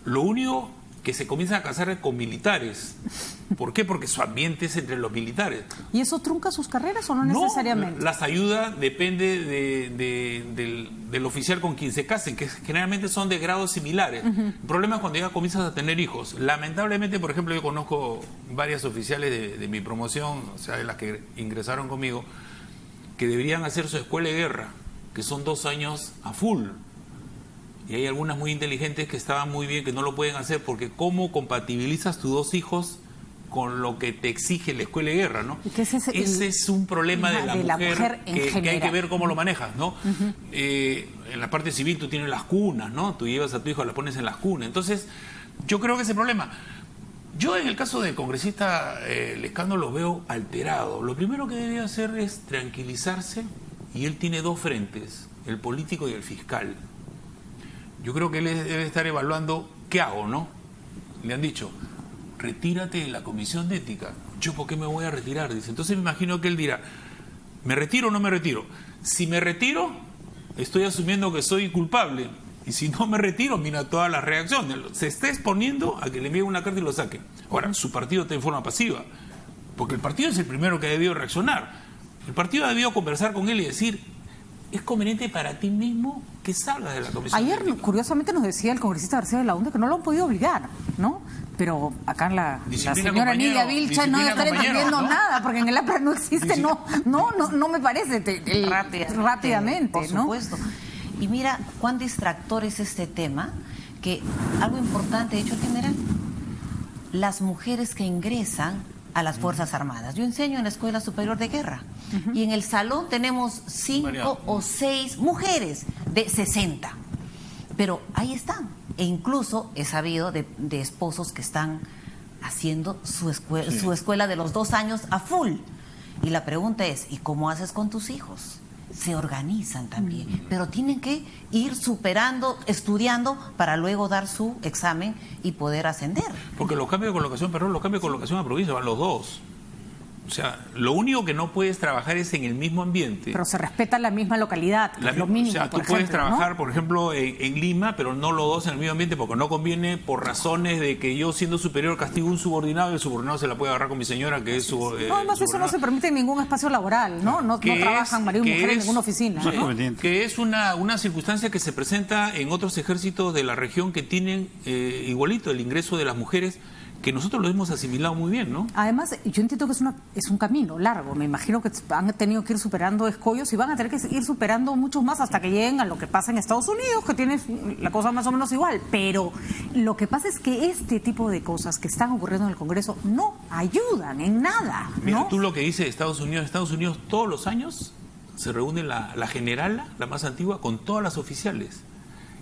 Speaker 22: Lo único que se comienzan a casar con militares. ¿Por qué? Porque su ambiente es entre los militares.
Speaker 1: ¿Y eso trunca sus carreras o no necesariamente?
Speaker 22: Las ayuda depende del oficial con quien se casen, que generalmente son de grados similares. El problema es cuando ya comienzas a tener hijos. Lamentablemente, por ejemplo, yo conozco varias oficiales de mi promoción, o sea, de las que ingresaron conmigo, que deberían hacer su escuela de guerra, que son 2 años a full. Y hay algunas muy inteligentes que estaban muy bien, que no lo pueden hacer, porque ¿cómo compatibilizas tus 2 hijos con lo que te exige la escuela de guerra, ¿no? Ese es un problema de la mujer que hay que ver cómo lo manejas, ¿no? En la parte civil tú tienes las cunas, ¿no? Tú llevas a tu hijo, la pones en las cunas. Entonces, yo creo que ese problema... Yo en el caso del congresista Lescano lo veo alterado. Lo primero que debe hacer es tranquilizarse, y él tiene 2 frentes, el político y el fiscal. Yo creo que él debe estar evaluando qué hago, ¿no? Le han dicho, retírate de la comisión de ética. ¿Yo por qué me voy a retirar? Dice. Entonces me imagino que él dirá, ¿me retiro o no me retiro? Si me retiro, estoy asumiendo que soy culpable. Y si no me retiro, mira todas las reacciones. Se está exponiendo a que le envíen una carta y lo saquen. Ahora, su partido está en forma pasiva, porque el partido es el primero que ha debido reaccionar. El partido ha debido conversar con él y decir, ¿es conveniente para ti mismo que salgas de la comisión?
Speaker 1: Ayer, curiosamente, nos decía el congresista García de la Hunde que no lo han podido obligar, ¿no? Pero acá la señora Nidia Vilches no debe estar entendiendo nada, porque en el APRA no existe, no me parece, rápidamente,
Speaker 21: por supuesto. Y mira cuán distractor es este tema, que algo importante, de hecho, general, las mujeres que ingresan a las Fuerzas Armadas. Yo enseño en la Escuela Superior de Guerra y en el salón tenemos 5 o 6 mujeres de 60. Pero ahí están. E incluso he sabido de esposos que están haciendo su escuela de los 2 años a full. Y la pregunta es, ¿y cómo haces con tus hijos? Se organizan también, pero tienen que ir superando, estudiando para luego dar su examen y poder ascender.
Speaker 22: Porque los cambios de colocación, a provincia van los 2. O sea, lo único que no puedes trabajar es en el mismo ambiente.
Speaker 1: Pero se respeta la misma localidad, lo mínimo.
Speaker 22: O sea, tú puedes trabajar, por ejemplo, en Lima, pero no los 2 en el mismo ambiente, porque no conviene por razones de que yo, siendo superior, castigo a un subordinado y el subordinado se la puede agarrar con mi señora, que es su...
Speaker 1: no, además eso no se permite en ningún espacio laboral, ¿no? No trabajan marido y mujer en ninguna oficina.
Speaker 22: Que es una circunstancia que se presenta en otros ejércitos de la región que tienen igualito el ingreso de las mujeres, que nosotros lo hemos asimilado muy bien, ¿no?
Speaker 1: Además, yo entiendo que es un camino largo. Me imagino que han tenido que ir superando escollos y van a tener que ir superando muchos más hasta que lleguen a lo que pasa en Estados Unidos, que tiene la cosa más o menos igual. Pero lo que pasa es que este tipo de cosas que están ocurriendo en el Congreso no ayudan en nada, ¿no?
Speaker 22: Mira, tú lo que dice Estados Unidos todos los años se reúne la generala, la más antigua, con todas las oficiales.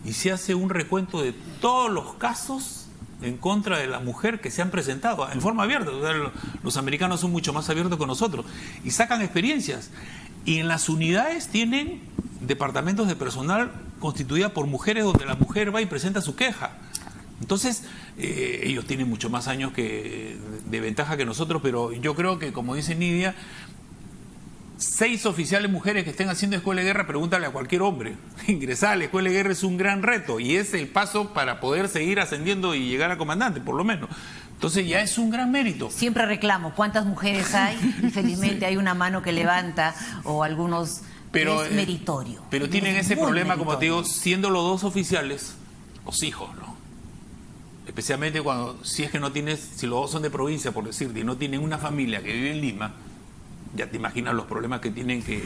Speaker 22: Y se hace un recuento de todos los casos en contra de la mujer que se han presentado en forma abierta. O sea, los americanos son mucho más abiertos que nosotros y sacan experiencias. Y en las unidades tienen departamentos de personal constituida por mujeres, donde la mujer va y presenta su queja. Entonces, ellos tienen mucho más años de ventaja que nosotros, pero yo creo que, como dice Nidia, 6 oficiales mujeres que estén haciendo escuela de guerra, pregúntale a cualquier hombre. Ingresar a la escuela de guerra es un gran reto y es el paso para poder seguir ascendiendo y llegar a comandante, por lo menos. Entonces ya es un gran mérito.
Speaker 21: Siempre reclamo cuántas mujeres hay y felizmente hay una mano que levanta o algunos.
Speaker 22: Pero
Speaker 21: es meritorio.
Speaker 22: Pero tienen ese problema, meritorio, como te digo, siendo los 2 oficiales, los hijos, ¿no? Especialmente si es que no tienes, si los 2 son de provincia, por decirte, y no tienen una familia que vive en Lima, ya te imaginas los problemas que tienen que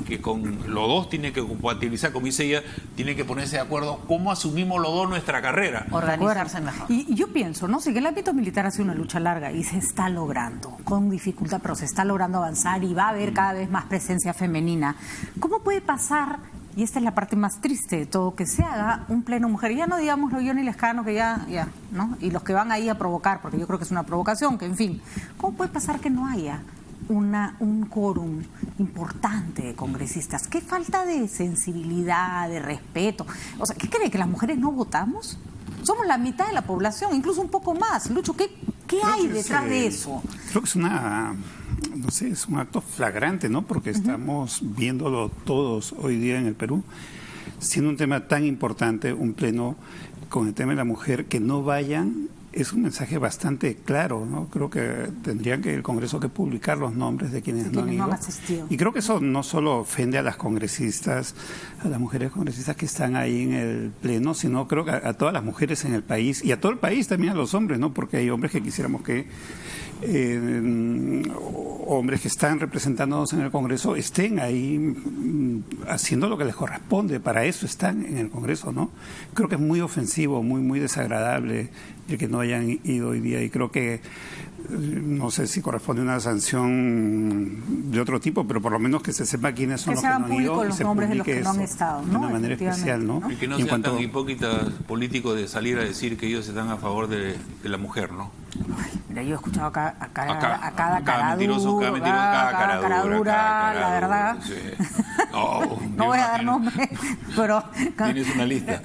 Speaker 22: que con los dos tienen que compatibilizar, como dice ella, tienen que ponerse de acuerdo cómo asumimos los dos nuestra carrera.
Speaker 1: Organizarse mejor. Y yo pienso, ¿no? Si que el ámbito militar ha sido una lucha larga y se está logrando, con dificultad, pero se está logrando avanzar y va a haber cada vez más presencia femenina. ¿Cómo puede pasar, y esta es la parte más triste de todo, que se haga un pleno mujer? Ya no digamos lo Johnny Lescano, que ya, ¿no? Y los que van ahí a provocar, porque yo creo que es una provocación, que en fin, ¿cómo puede pasar que no haya un quórum importante de congresistas? ¿Qué falta de sensibilidad, de respeto? O sea, ¿qué cree, que las mujeres no votamos? Somos la mitad de la población, incluso un poco más. Lucho, ¿qué hay detrás de eso?
Speaker 2: Creo que es es un acto flagrante, ¿no? Porque estamos viéndolo todos hoy día en el Perú, siendo un tema tan importante, un pleno con el tema de la mujer, que no vayan. Es un mensaje bastante claro, ¿no? Creo que tendría que el Congreso que publicar los nombres de quienes no han ido. Y creo que eso no solo ofende a las congresistas, a las mujeres congresistas que están ahí en el Pleno, sino creo que a todas las mujeres en el país y a todo el país, también a los hombres, ¿no? Porque hay hombres que quisiéramos que hombres que están representándonos en el Congreso estén ahí haciendo lo que les corresponde. Para eso están en el Congreso, ¿no? Creo que es muy ofensivo, muy desagradable el que no hayan ido hoy día, y creo que no sé si corresponde una sanción de otro tipo, pero por lo menos que se sepa quiénes son los que no han ido,
Speaker 1: los nombres de los que no han estado, ¿no?
Speaker 2: De una manera especial, ¿no?
Speaker 22: Y que no sean tan hipócritas políticos de salir a decir que ellos están a favor de la mujer, ¿no?
Speaker 1: Ay, mira, yo he escuchado a cada caradura, la verdad.
Speaker 22: Sí.
Speaker 1: No voy a dar nombre, pero
Speaker 22: tienes una lista.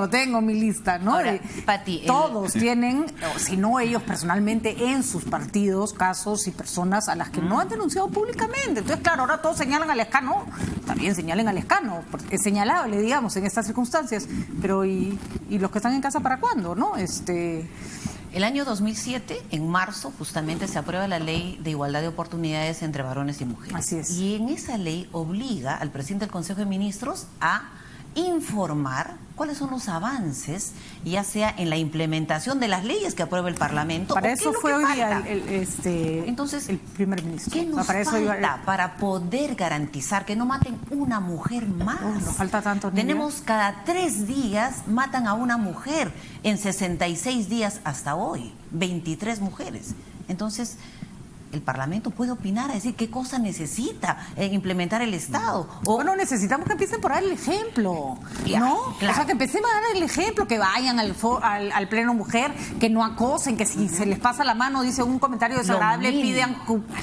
Speaker 1: Tengo mi lista, ¿no?
Speaker 21: Ahora, Pati,
Speaker 1: todos tienen, si no ellos personalmente, en sus partidos, casos y personas a las que no han denunciado públicamente. Entonces, claro, ahora todos señalan al Lescano, también señalen al Lescano, porque es señalable, digamos, en estas circunstancias. Pero ¿y los que están en casa para cuándo, no?
Speaker 21: El año 2007, en marzo, justamente se aprueba la Ley de Igualdad de Oportunidades entre varones y mujeres.
Speaker 1: Así es.
Speaker 21: Y en esa ley obliga al presidente del Consejo de Ministros a informar cuáles son los avances, ya sea en la implementación de las leyes que aprueba el Parlamento.
Speaker 1: Para eso fue hoy día
Speaker 21: Entonces,
Speaker 1: el primer ministro.
Speaker 21: ¿Qué nos falta para poder garantizar que no maten una mujer más?
Speaker 1: Nos falta tanto.
Speaker 21: Tenemos cada 3 días matan a una mujer, en 66 días hasta hoy, 23 mujeres. Entonces, el Parlamento puede opinar, a decir qué cosa necesita implementar el Estado.
Speaker 1: Bueno, necesitamos que empiecen por dar el ejemplo,
Speaker 21: ya,
Speaker 1: ¿no?
Speaker 21: Claro.
Speaker 1: O sea, que empecemos a dar el ejemplo, que vayan al Pleno Mujer, que no acosen, que si se les pasa la mano, dice un comentario desagradable, pidan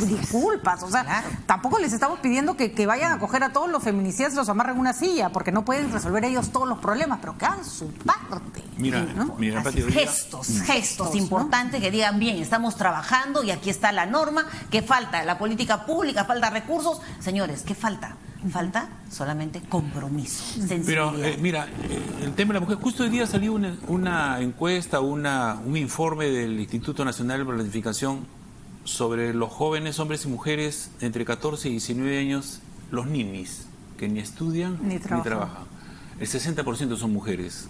Speaker 1: disculpas. O sea, tampoco les estamos pidiendo que vayan a coger a todos los feminicidas y los amarren en una silla, porque no pueden resolver ellos todos los problemas, pero que hagan su parte.
Speaker 22: Mira, Pati,
Speaker 21: gestos importantes, que digan, bien, estamos trabajando y aquí está la norma. ¿Qué falta? La política pública, falta recursos. Señores, ¿qué falta? Falta solamente compromiso, sensibilidad.
Speaker 22: Pero mira, el tema de la mujer, justo hoy día salió una encuesta, un informe del Instituto Nacional de Planificación sobre los jóvenes, hombres y mujeres entre 14 y 19 años, los ninis, que ni estudian ni trabajan. El 60% son mujeres.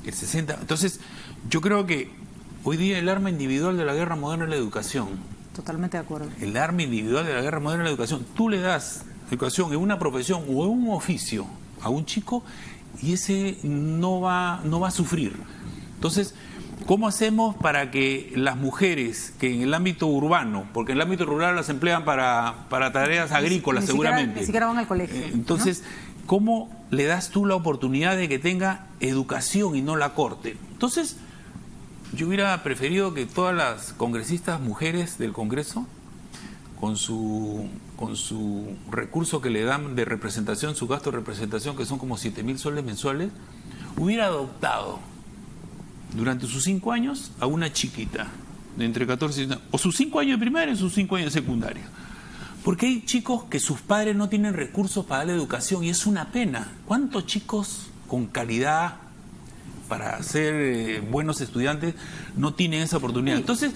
Speaker 22: El 60%. Entonces, yo creo que hoy día el arma individual de la guerra moderna es la educación.
Speaker 1: Totalmente de acuerdo.
Speaker 22: El arma individual de la guerra moderna es la educación. Tú le das educación en una profesión o en un oficio a un chico y ese no va a sufrir. Entonces, ¿cómo hacemos para que las mujeres que en el ámbito urbano, porque en el ámbito rural las emplean para tareas agrícolas seguramente?
Speaker 1: Ni siquiera van al colegio.
Speaker 22: Entonces, ¿no? ¿Cómo le das tú la oportunidad de que tenga educación y no la corte? Entonces, yo hubiera preferido que todas las congresistas mujeres del Congreso, con su recurso que le dan de representación, su gasto de representación, que son como 7.000 soles mensuales, hubiera adoptado durante sus 5 años a una chiquita de entre 14 y 19, o sus 5 años de primaria y sus 5 años de secundaria. Porque hay chicos que sus padres no tienen recursos para darle educación y es una pena. ¿Cuántos chicos con calidad para ser buenos estudiantes no tienen esa oportunidad? Entonces,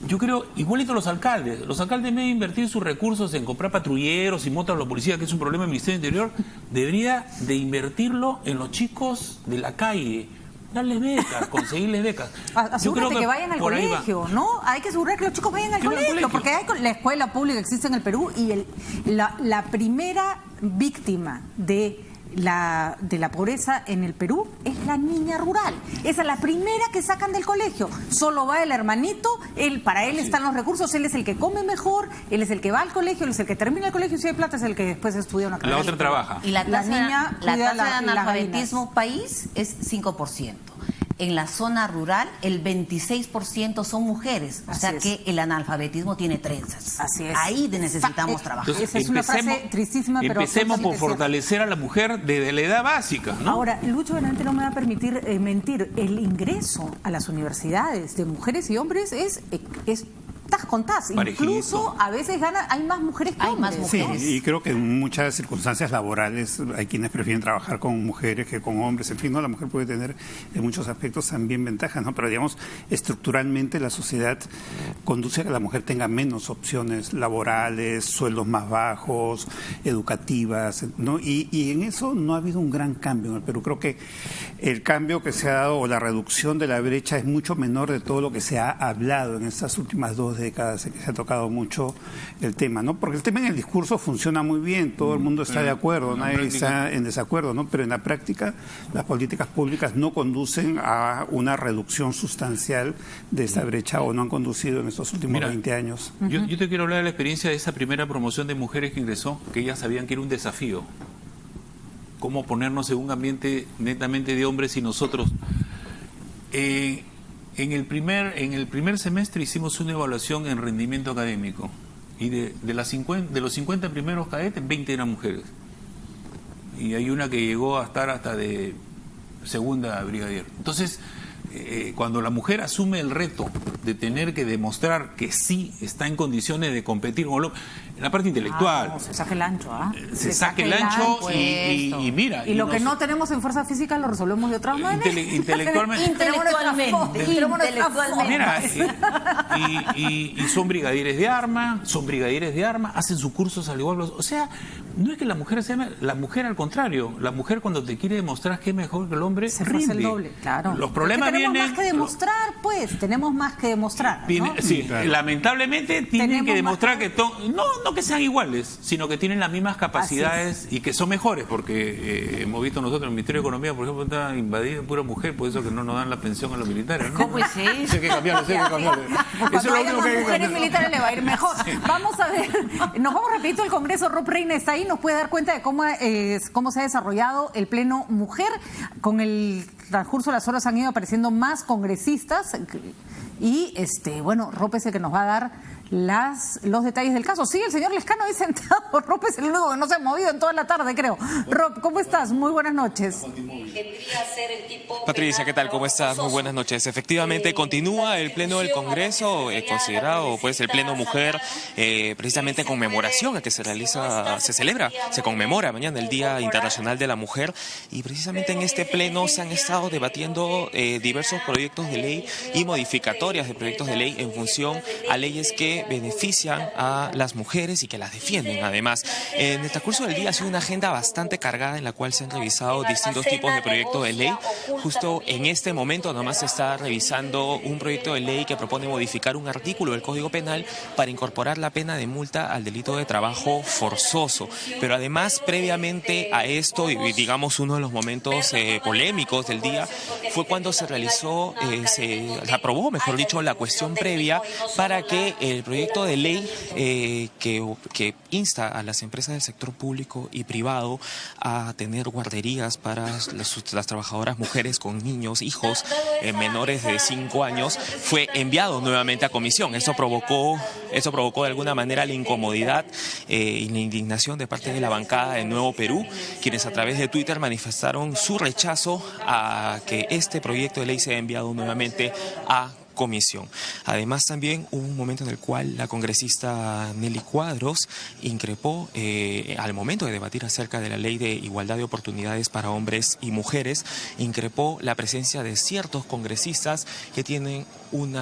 Speaker 22: yo creo, igualito los alcaldes en vez de invertir sus recursos en comprar patrulleros y motos a la policía, que es un problema del Ministerio del Interior, debería de invertirlo en los chicos de la calle, darles becas, conseguirles becas.
Speaker 1: Asegúrate que vayan al colegio, ¿no? Hay que asegurar que los chicos vayan al colegio, porque la escuela pública existe en el Perú y la primera víctima de la pobreza en el Perú es la niña rural. Esa es la primera que sacan del colegio. Solo va el hermanito, para él están los recursos, él es el que come mejor, él es el que va al colegio, él es el que termina el colegio y si hay plata es el que después estudia una carrera.
Speaker 22: La otra trabaja.
Speaker 21: Y la tasa de analfabetismo
Speaker 1: gallinas.
Speaker 21: país es 5%. En la zona rural, el 26% son mujeres. O sea que el analfabetismo tiene trenzas.
Speaker 1: Así es.
Speaker 21: Ahí necesitamos trabajar.
Speaker 22: Entonces,
Speaker 1: esa es una frase tristísima, pero
Speaker 22: empecemos por fortalecer a la mujer desde la edad básica, ¿no?
Speaker 1: Ahora, Lucho Benavente no me va a permitir mentir. El ingreso a las universidades de mujeres y hombres es tas con tas.
Speaker 22: Parejito.
Speaker 1: Incluso a veces hay más mujeres que hombres.
Speaker 2: Sí, y creo que en muchas circunstancias laborales hay quienes prefieren trabajar con mujeres que con hombres. En fin, ¿no? La mujer puede tener en muchos aspectos también ventajas, ¿no? Pero digamos, estructuralmente la sociedad conduce a que la mujer tenga menos opciones laborales, sueldos más bajos, educativas, ¿no? Y en eso no ha habido un gran cambio en el Perú. Creo que el cambio que se ha dado o la reducción de la brecha es mucho menor de todo lo que se ha hablado en estas últimas 2 décadas que se ha tocado mucho el tema, ¿no? Porque el tema en el discurso funciona muy bien, todo el mundo está de acuerdo, nadie está en desacuerdo, ¿no? Pero en la práctica las políticas públicas no conducen a una reducción sustancial de esta brecha o no han conducido en estos últimos 20 años.
Speaker 22: Yo te quiero hablar de la experiencia de esa primera promoción de mujeres que ingresó, que ellas sabían que era un desafío. Cómo ponernos en un ambiente netamente de hombres y nosotros. En el primer semestre hicimos una evaluación en rendimiento académico y de los 50 primeros cadetes, 20 eran mujeres. Y hay una que llegó a estar hasta de segunda brigadier. Entonces, cuando la mujer asume el reto de tener que demostrar que sí está en condiciones de competir con en la parte intelectual.
Speaker 1: Se saque el ancho,
Speaker 22: Se saque el ancho y mira.
Speaker 1: Y lo que no tenemos en fuerza física lo resolvemos de otras maneras.
Speaker 22: Intelectualmente. Mira, y son brigadieres de arma, hacen sus cursos al igual. O sea, no es que la mujer sea... La mujer, al contrario, la mujer cuando te quiere demostrar que es mejor que el hombre,
Speaker 1: se
Speaker 22: rinde.
Speaker 1: hace el doble, claro.
Speaker 22: Los problemas vienen...
Speaker 1: Tenemos más que demostrar, pues. Tenemos más que demostrar, ¿no?
Speaker 22: Sí, claro. Lamentablemente tienen que demostrar que... No que sean iguales, sino que tienen las mismas capacidades y que son mejores, porque hemos visto nosotros en el Ministerio de Economía, por ejemplo, está invadido pura mujer, por eso que no nos dan la pensión a los militares, ¿no?
Speaker 1: ¿Cómo es eso?
Speaker 22: Eso hay que cambiarlo, eso hay que cambiarlo. Eso es lo único que hay que
Speaker 1: mujeres militares le va a ir mejor. Sí. Vamos a ver, nos vamos rapidito al Congreso. Rob Reina está ahí, nos puede dar cuenta de cómo se ha desarrollado el Pleno Mujer. Con el transcurso de las horas han ido apareciendo más congresistas y bueno, Rob es el que nos va a dar los detalles del caso. Sí, el señor Lescano ahí sentado. Rob es el único que no se ha movido en toda la tarde, creo. Rob, ¿cómo estás? Muy buenas noches.
Speaker 3: Patricia, ¿qué tal? ¿Cómo estás? Muy buenas noches. Efectivamente, continúa el Pleno del Congreso, considerado pues el Pleno Mujer, precisamente en conmemoración a que se conmemora mañana el Día Internacional de la Mujer, y precisamente en este Pleno se han estado debatiendo diversos proyectos de ley y modificatorias de proyectos de ley en función a leyes que benefician a las mujeres y que las defienden. Además, en el transcurso del día ha sido una agenda bastante cargada en la cual se han revisado distintos tipos de proyectos de ley. Justo en este momento nomás se está revisando un proyecto de ley que propone modificar un artículo del Código Penal para incorporar la pena de multa al delito de trabajo forzoso. Pero además, previamente a esto, y digamos uno de los momentos polémicos del día, fue cuando se realizó, se aprobó, mejor dicho, la cuestión previa para que el proyecto de ley que insta a las empresas del sector público y privado a tener guarderías para las trabajadoras mujeres con niños, hijos menores de 5 años, fue enviado nuevamente a comisión. Eso provocó de alguna manera la incomodidad y la indignación de parte de la bancada de Nuevo Perú, quienes a través de Twitter manifestaron su rechazo a que este proyecto de ley sea enviado nuevamente a comisión. Además, también hubo un momento en el cual la congresista Nelly Cuadros increpó, al momento de debatir acerca de la ley de igualdad de oportunidades para hombres y mujeres, increpó la presencia de ciertos congresistas que tienen un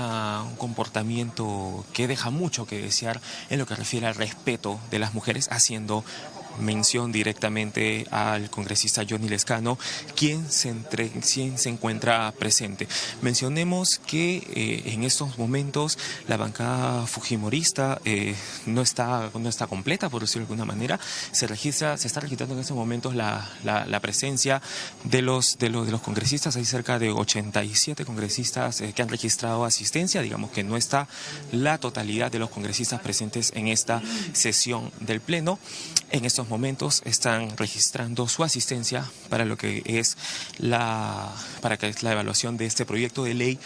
Speaker 3: comportamiento que deja mucho que desear en lo que refiere al respeto de las mujeres, haciendo mención directamente al congresista Johnny Lezcano, quien se encuentra presente. Mencionemos que en estos momentos la bancada fujimorista no está completa, por decirlo de alguna manera. Se está registrando en estos momentos la presencia de los congresistas. Hay cerca de 87 congresistas que han registrado asistencia. Digamos que no está la totalidad de los congresistas presentes en esta sesión del Pleno. En estos momentos están registrando su asistencia para lo que es la evaluación de este proyecto de ley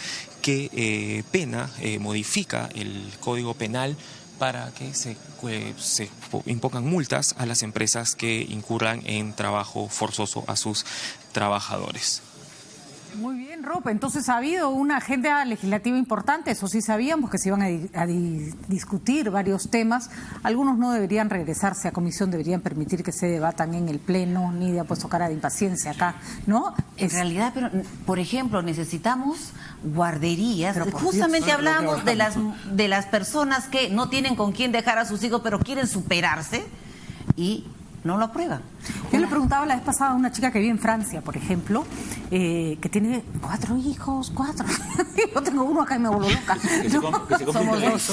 Speaker 3: que modifica el Código Penal para que se impongan multas a las empresas que incurran en trabajo forzoso a sus trabajadores.
Speaker 1: Muy bien, Rob. Entonces ha habido una agenda legislativa importante. Eso sí sabíamos, que se iban a discutir varios temas. Algunos no deberían regresarse a comisión, deberían permitir que se debatan en el Pleno. Nidia ha puesto cara de impaciencia acá, ¿no?
Speaker 21: En realidad, pero por ejemplo, necesitamos guarderías. Justamente hablamos de las personas que no tienen con quién dejar a sus hijos, pero quieren superarse y no lo aprueban.
Speaker 1: Yo le preguntaba la vez pasada a una chica que vive en Francia, por ejemplo, que tiene 4 hijos. Yo tengo uno acá y me vuelvo loca. Somos dos.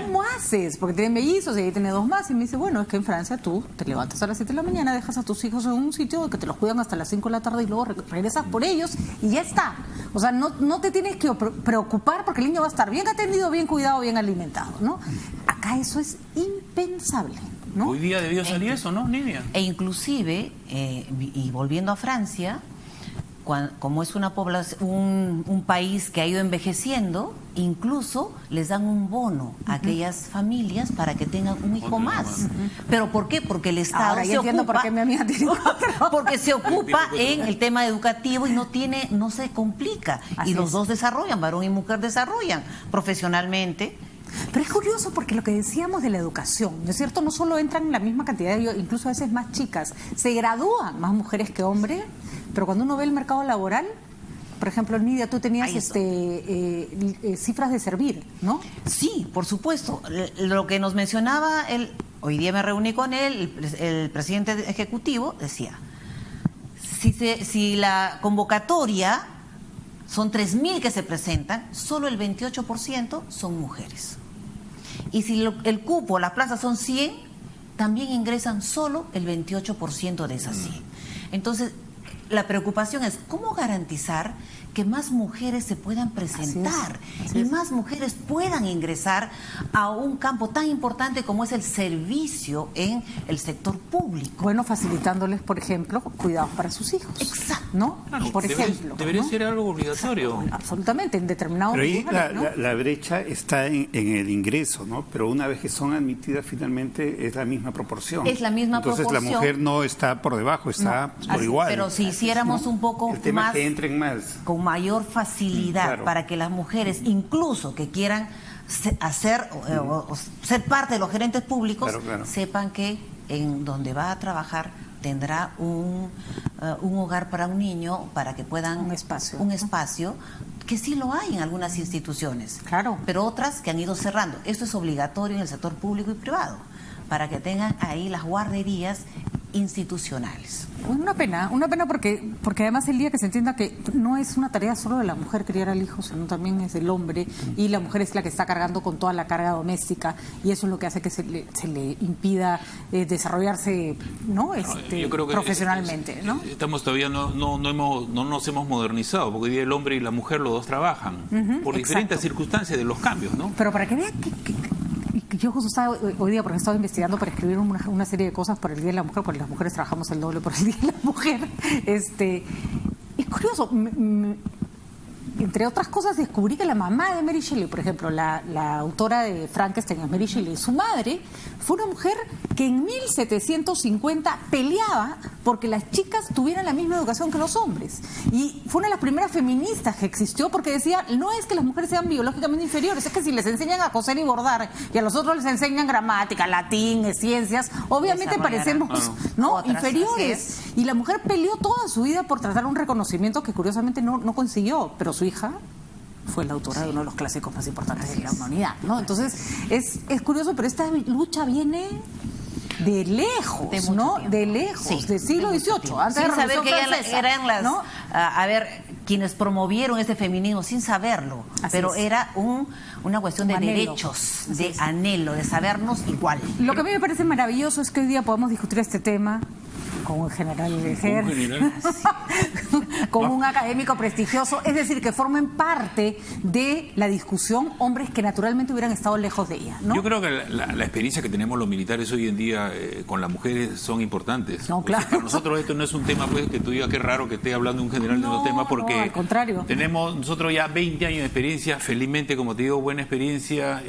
Speaker 1: ¿Cómo haces? Porque tiene mellizos y ahí tiene 2 más. Y me dice, bueno, es que en Francia tú te levantas a las 7 de la mañana, dejas a tus hijos en un sitio que te los cuidan hasta las 5 de la tarde y luego regresas por ellos y ya está. O sea, no te tienes que preocupar porque el niño va a estar bien atendido, bien cuidado, bien alimentado, ¿no? Acá eso es impensable, ¿no?
Speaker 22: Hoy día debió salir eso, ¿no, Nidia?
Speaker 21: E inclusive, y volviendo a Francia, como es una población, un país que ha ido envejeciendo, incluso les dan un bono a aquellas familias para que tengan un hijo más. ¿Pero por qué? Porque el Estado se ocupa, por qué mi amiga tiene 4. Porque se ocupa en el tema educativo y no se complica. Así y los dos desarrollan, varón y mujer desarrollan profesionalmente.
Speaker 1: Pero es curioso porque lo que decíamos de la educación, ¿no es cierto? No solo entran en la misma cantidad, incluso a veces más chicas, se gradúan más mujeres que hombres, pero cuando uno ve el mercado laboral, por ejemplo, Nidia, tú tenías cifras de servir, ¿no?
Speaker 21: Sí, por supuesto. Lo que nos mencionaba hoy día me reuní con él, el presidente ejecutivo, decía, si la convocatoria son 3.000 que se presentan, solo el 28% son mujeres. Y si el cupo, las plazas son 100, también ingresan solo el 28% de esas 100. Entonces, la preocupación es cómo garantizar que más mujeres se puedan presentar y más mujeres puedan ingresar a un campo tan importante como es el servicio en el sector público.
Speaker 1: Bueno, facilitándoles, por ejemplo, cuidados para sus hijos.
Speaker 21: Exacto.
Speaker 1: ¿No? Por ejemplo.
Speaker 22: Debería ser algo obligatorio.
Speaker 1: Exacto, absolutamente, en determinados
Speaker 2: lugares. Pero ahí
Speaker 1: lugares,
Speaker 2: la brecha está en el ingreso, ¿no? Pero una vez que son admitidas, finalmente es la misma proporción.
Speaker 21: Es la misma proporción.
Speaker 2: Entonces la mujer no está por debajo, está por igual.
Speaker 21: Pero si hiciéramos un poco
Speaker 2: el tema
Speaker 21: más,
Speaker 2: que entren más,
Speaker 21: con mayor facilidad, para que las mujeres, incluso que quieran hacer o ser parte de los gerentes públicos, sepan que en donde va a trabajar tendrá un hogar para un niño, para que puedan un espacio que sí lo hay en algunas instituciones, pero otras que han ido cerrando. Esto es obligatorio en el sector público y privado, para que tengan ahí las guarderías institucionales.
Speaker 1: Una pena porque además el día que se entienda que no es una tarea solo de la mujer criar al hijo, sino también es del hombre, y la mujer es la que está cargando con toda la carga doméstica, y eso es lo que hace que se le impida desarrollarse, ¿no?
Speaker 22: Yo creo que
Speaker 1: profesionalmente, ¿no?
Speaker 22: Estamos todavía no nos hemos modernizado, porque hoy día el hombre y la mujer los dos trabajan por diferentes circunstancias de los cambios, ¿no?
Speaker 1: Pero para que vean que yo justo estaba hoy día, porque he estado investigando para escribir una serie de cosas por el Día de la Mujer, porque las mujeres trabajamos el doble por el Día de la Mujer. Es curioso, entre otras cosas descubrí que la mamá de Mary Shelley, por ejemplo, la autora de Frankenstein, Mary Shelley, su madre fue una mujer que en 1750 peleaba porque las chicas tuvieran la misma educación que los hombres. Y fue una de las primeras feministas que existió, porque decía, no es que las mujeres sean biológicamente inferiores, es que si les enseñan a coser y bordar y a los otros les enseñan gramática, latín, ciencias, obviamente parecemos inferiores. Y la mujer peleó toda su vida por tratar un reconocimiento que curiosamente no consiguió, pero su hija fue la autora de uno de los clásicos más importantes de la humanidad, ¿no? Entonces es curioso, pero esta lucha viene de lejos, ¿no?
Speaker 21: Tiempo.
Speaker 1: De lejos,
Speaker 21: Sí,
Speaker 1: del siglo XVIII, antes
Speaker 21: sin
Speaker 1: de la
Speaker 21: saber que
Speaker 1: Revolución Francesa,
Speaker 21: eran las,
Speaker 1: ¿no?
Speaker 21: quienes promovieron este feminismo sin saberlo, pero era una cuestión de
Speaker 1: anhelo.
Speaker 21: Derechos, de anhelo, de sabernos igual.
Speaker 1: Lo que a mí me parece maravilloso es que hoy día podemos discutir este tema con un general del ejército, con un académico prestigioso, es decir, que formen parte de la discusión hombres que naturalmente hubieran estado lejos de ella, ¿no?
Speaker 22: Yo creo que la experiencia que tenemos los militares hoy en día con las mujeres son importantes.
Speaker 1: No, claro.
Speaker 22: Para nosotros esto no es un tema pues que tú digas qué raro que esté hablando un general de los temas, porque
Speaker 1: al contrario.
Speaker 22: Tenemos nosotros ya 20 años de experiencia, felizmente, como te digo, buena experiencia,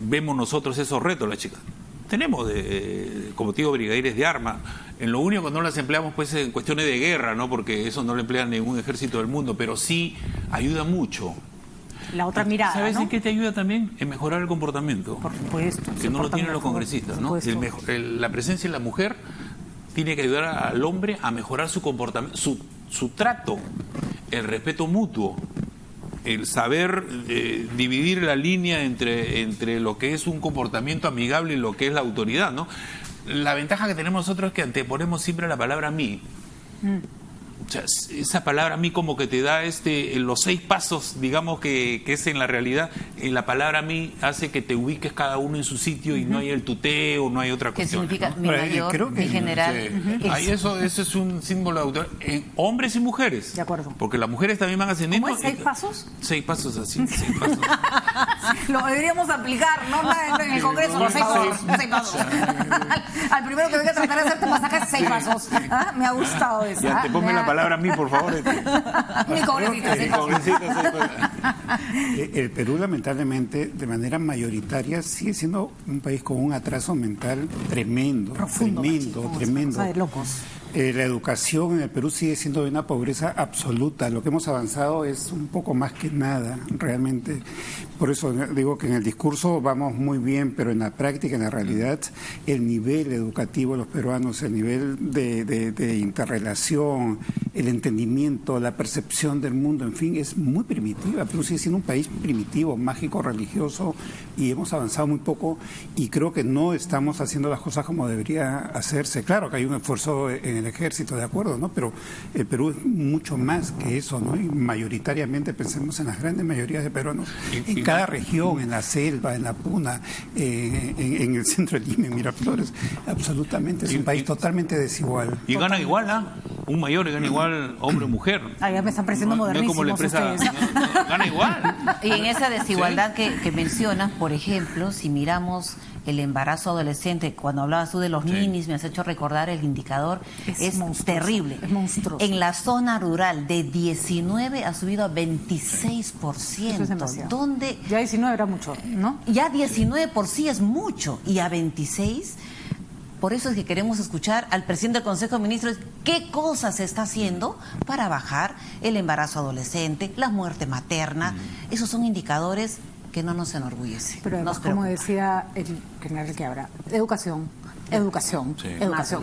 Speaker 22: vemos nosotros esos retos, las chicas. Tenemos, como te digo, brigadieres de armas. En lo único que no las empleamos pues en cuestiones de guerra, ¿no? Porque eso no lo emplea ningún ejército del mundo, pero sí ayuda mucho.
Speaker 1: La otra mirada,
Speaker 22: ¿Sabes
Speaker 1: ¿no?
Speaker 22: en qué te ayuda también? En mejorar el comportamiento.
Speaker 1: Por supuesto.
Speaker 22: Que no lo tienen los congresistas, ¿no? La presencia de la mujer tiene que ayudar al hombre a mejorar su comportamiento, su trato, el respeto mutuo, el saber dividir la línea entre lo que es un comportamiento amigable y lo que es la autoridad, ¿no? La ventaja que tenemos nosotros es que anteponemos siempre la palabra mí. O sea, esa palabra a mí como que te da los 6 pasos, digamos, que es en la realidad. La palabra a mí hace que te ubiques cada uno en su sitio y no hay el tuteo, no hay otra cuestión.
Speaker 21: ¿Qué significa mi mayor, mi general?
Speaker 22: Sí. Eso es un símbolo de autoridad. Hombres y mujeres.
Speaker 1: De acuerdo.
Speaker 22: Porque las mujeres también van ascendiendo.
Speaker 1: ¿Cómo es? ¿6 pasos?
Speaker 22: 6 pasos así, 6 pasos.
Speaker 1: Lo deberíamos aplicar, no en el Congreso, los 6 pasos. 6 pasos. Al primero que venga a tratar de hacerte masaje, 6 pasos. ¿Ah? Me ha gustado eso.
Speaker 22: Ya, te ponme la palabra a mí, por favor.
Speaker 1: Mi congresista.
Speaker 2: El Perú, lamentablemente, de manera mayoritaria, sigue siendo un país con un atraso mental tremendo.
Speaker 1: Profundo,
Speaker 2: tremendo.
Speaker 1: De locos.
Speaker 2: La educación en el Perú sigue siendo de una pobreza absoluta. Lo que hemos avanzado es un poco más que nada, realmente. Por eso digo que en el discurso vamos muy bien, pero en la práctica, en la realidad, el nivel educativo de los peruanos, el nivel de interrelación, el entendimiento, la percepción del mundo, en fin, es muy primitiva. Perú sigue siendo un país primitivo, mágico, religioso, y hemos avanzado muy poco, y creo que no estamos haciendo las cosas como debería hacerse. Claro que hay un esfuerzo en el ejército, de acuerdo, ¿no? Pero el Perú es mucho más que eso, ¿no? Y mayoritariamente pensemos en las grandes mayorías de peruanos, en cada región, en la selva, en la puna, en el centro de Lima, en Miraflores, absolutamente, es un país totalmente desigual.
Speaker 22: Y ganan igual, ¿ah? Un mayor gana igual hombre o mujer.
Speaker 1: Ah, ya me están pareciendo modernísimos ustedes.
Speaker 22: Gana igual.
Speaker 21: Y en esa desigualdad que mencionas, por ejemplo, si miramos el embarazo adolescente, cuando hablabas tú de los ninis, me has hecho recordar el indicador, es terrible.
Speaker 1: Es monstruoso.
Speaker 21: En la zona rural, de 19 ha subido a 26%.
Speaker 1: Eso es demasiado.
Speaker 21: ¿Dónde?
Speaker 1: Ya 19 era mucho, ¿no?
Speaker 21: Ya 19 por sí es mucho, y a 26... Por eso es que queremos escuchar al presidente del Consejo de Ministros qué cosas se está haciendo para bajar el embarazo adolescente, la muerte materna. Esos son indicadores que no nos enorgullecen.
Speaker 1: Pero además, como decía el general que habrá, educación.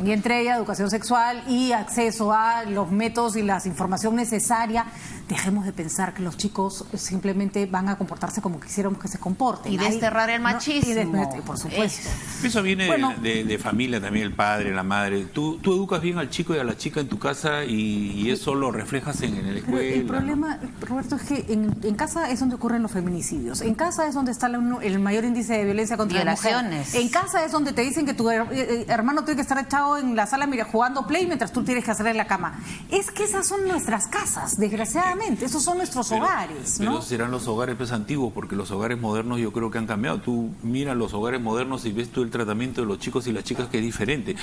Speaker 1: Y entre ellas educación sexual y acceso a los métodos y la información necesaria. Dejemos de pensar que los chicos simplemente van a comportarse como quisiéramos que se comporten.
Speaker 21: Y desterrar el machismo.
Speaker 1: Por supuesto.
Speaker 22: Eso viene de familia también, el padre, la madre. Tú educas bien al chico y a la chica en tu casa y eso lo reflejas en la escuela.
Speaker 1: El problema, Roberto, es que en casa es donde ocurren los feminicidios. En casa es donde está el mayor índice de violencia contra la mujer. En casa es donde te dicen que tu hermano tiene que estar echado en la sala jugando play mientras tú tienes que hacer en la cama. Es que esas son nuestras casas, desgraciadamente. Esos son nuestros hogares, ¿no?
Speaker 22: Pero serán los hogares pues antiguos, porque los hogares modernos yo creo que han cambiado. Tú miras los hogares modernos y ves tú el tratamiento de los chicos y las chicas que es diferente.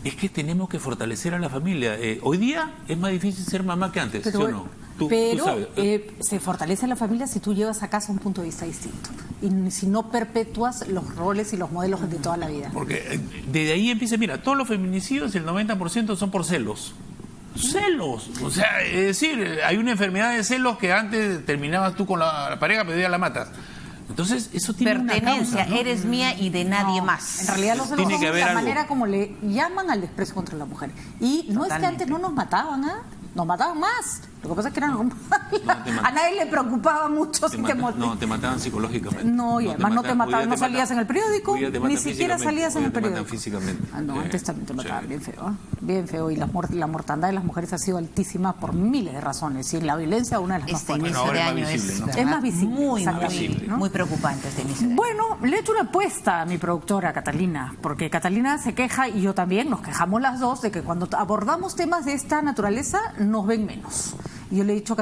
Speaker 22: Es que tenemos que fortalecer a la familia. Hoy día es más difícil ser mamá que antes, ¿sí o no? Tú sabes.
Speaker 1: Se fortalece la familia si tú llevas a casa un punto de vista distinto y si no perpetúas los roles y los modelos de toda la vida.
Speaker 22: Porque desde ahí empieza, mira, todos los feminicidios, el 90% son por celos. Celos, o sea, es decir, hay una enfermedad de celos que antes terminabas tú con la pareja, pero ya la matas. Entonces, eso tiene
Speaker 21: pertenencia,
Speaker 22: una causa, ¿no?
Speaker 21: Eres mía y de nadie más.
Speaker 1: En realidad los celos son la
Speaker 22: algo.
Speaker 1: manera como le llaman al desprecio contra la mujer. Y no es que antes no nos mataban, ¿ah? Nos mataban más. Lo que pasa es que eran a nadie le preocupaba mucho si te morías.
Speaker 22: No, te mataban psicológicamente.
Speaker 1: No, y además no te mataban, no salías en el periódico, ni siquiera salías en el periódico.
Speaker 22: Te matan físicamente.
Speaker 1: No, antes también te mataban bien feo, bien feo. Y la mortandad de las mujeres ha sido altísima por miles de razones. Y la violencia una de las más fuertes.
Speaker 21: Inicio de año
Speaker 1: es más visible.
Speaker 21: Muy preocupante este inicio de año.
Speaker 1: Bueno, le he hecho una apuesta a mi productora Catalina, porque Catalina se queja y yo también, nos quejamos las dos de que cuando abordamos temas de esta naturaleza nos ven menos. Y yo le he dicho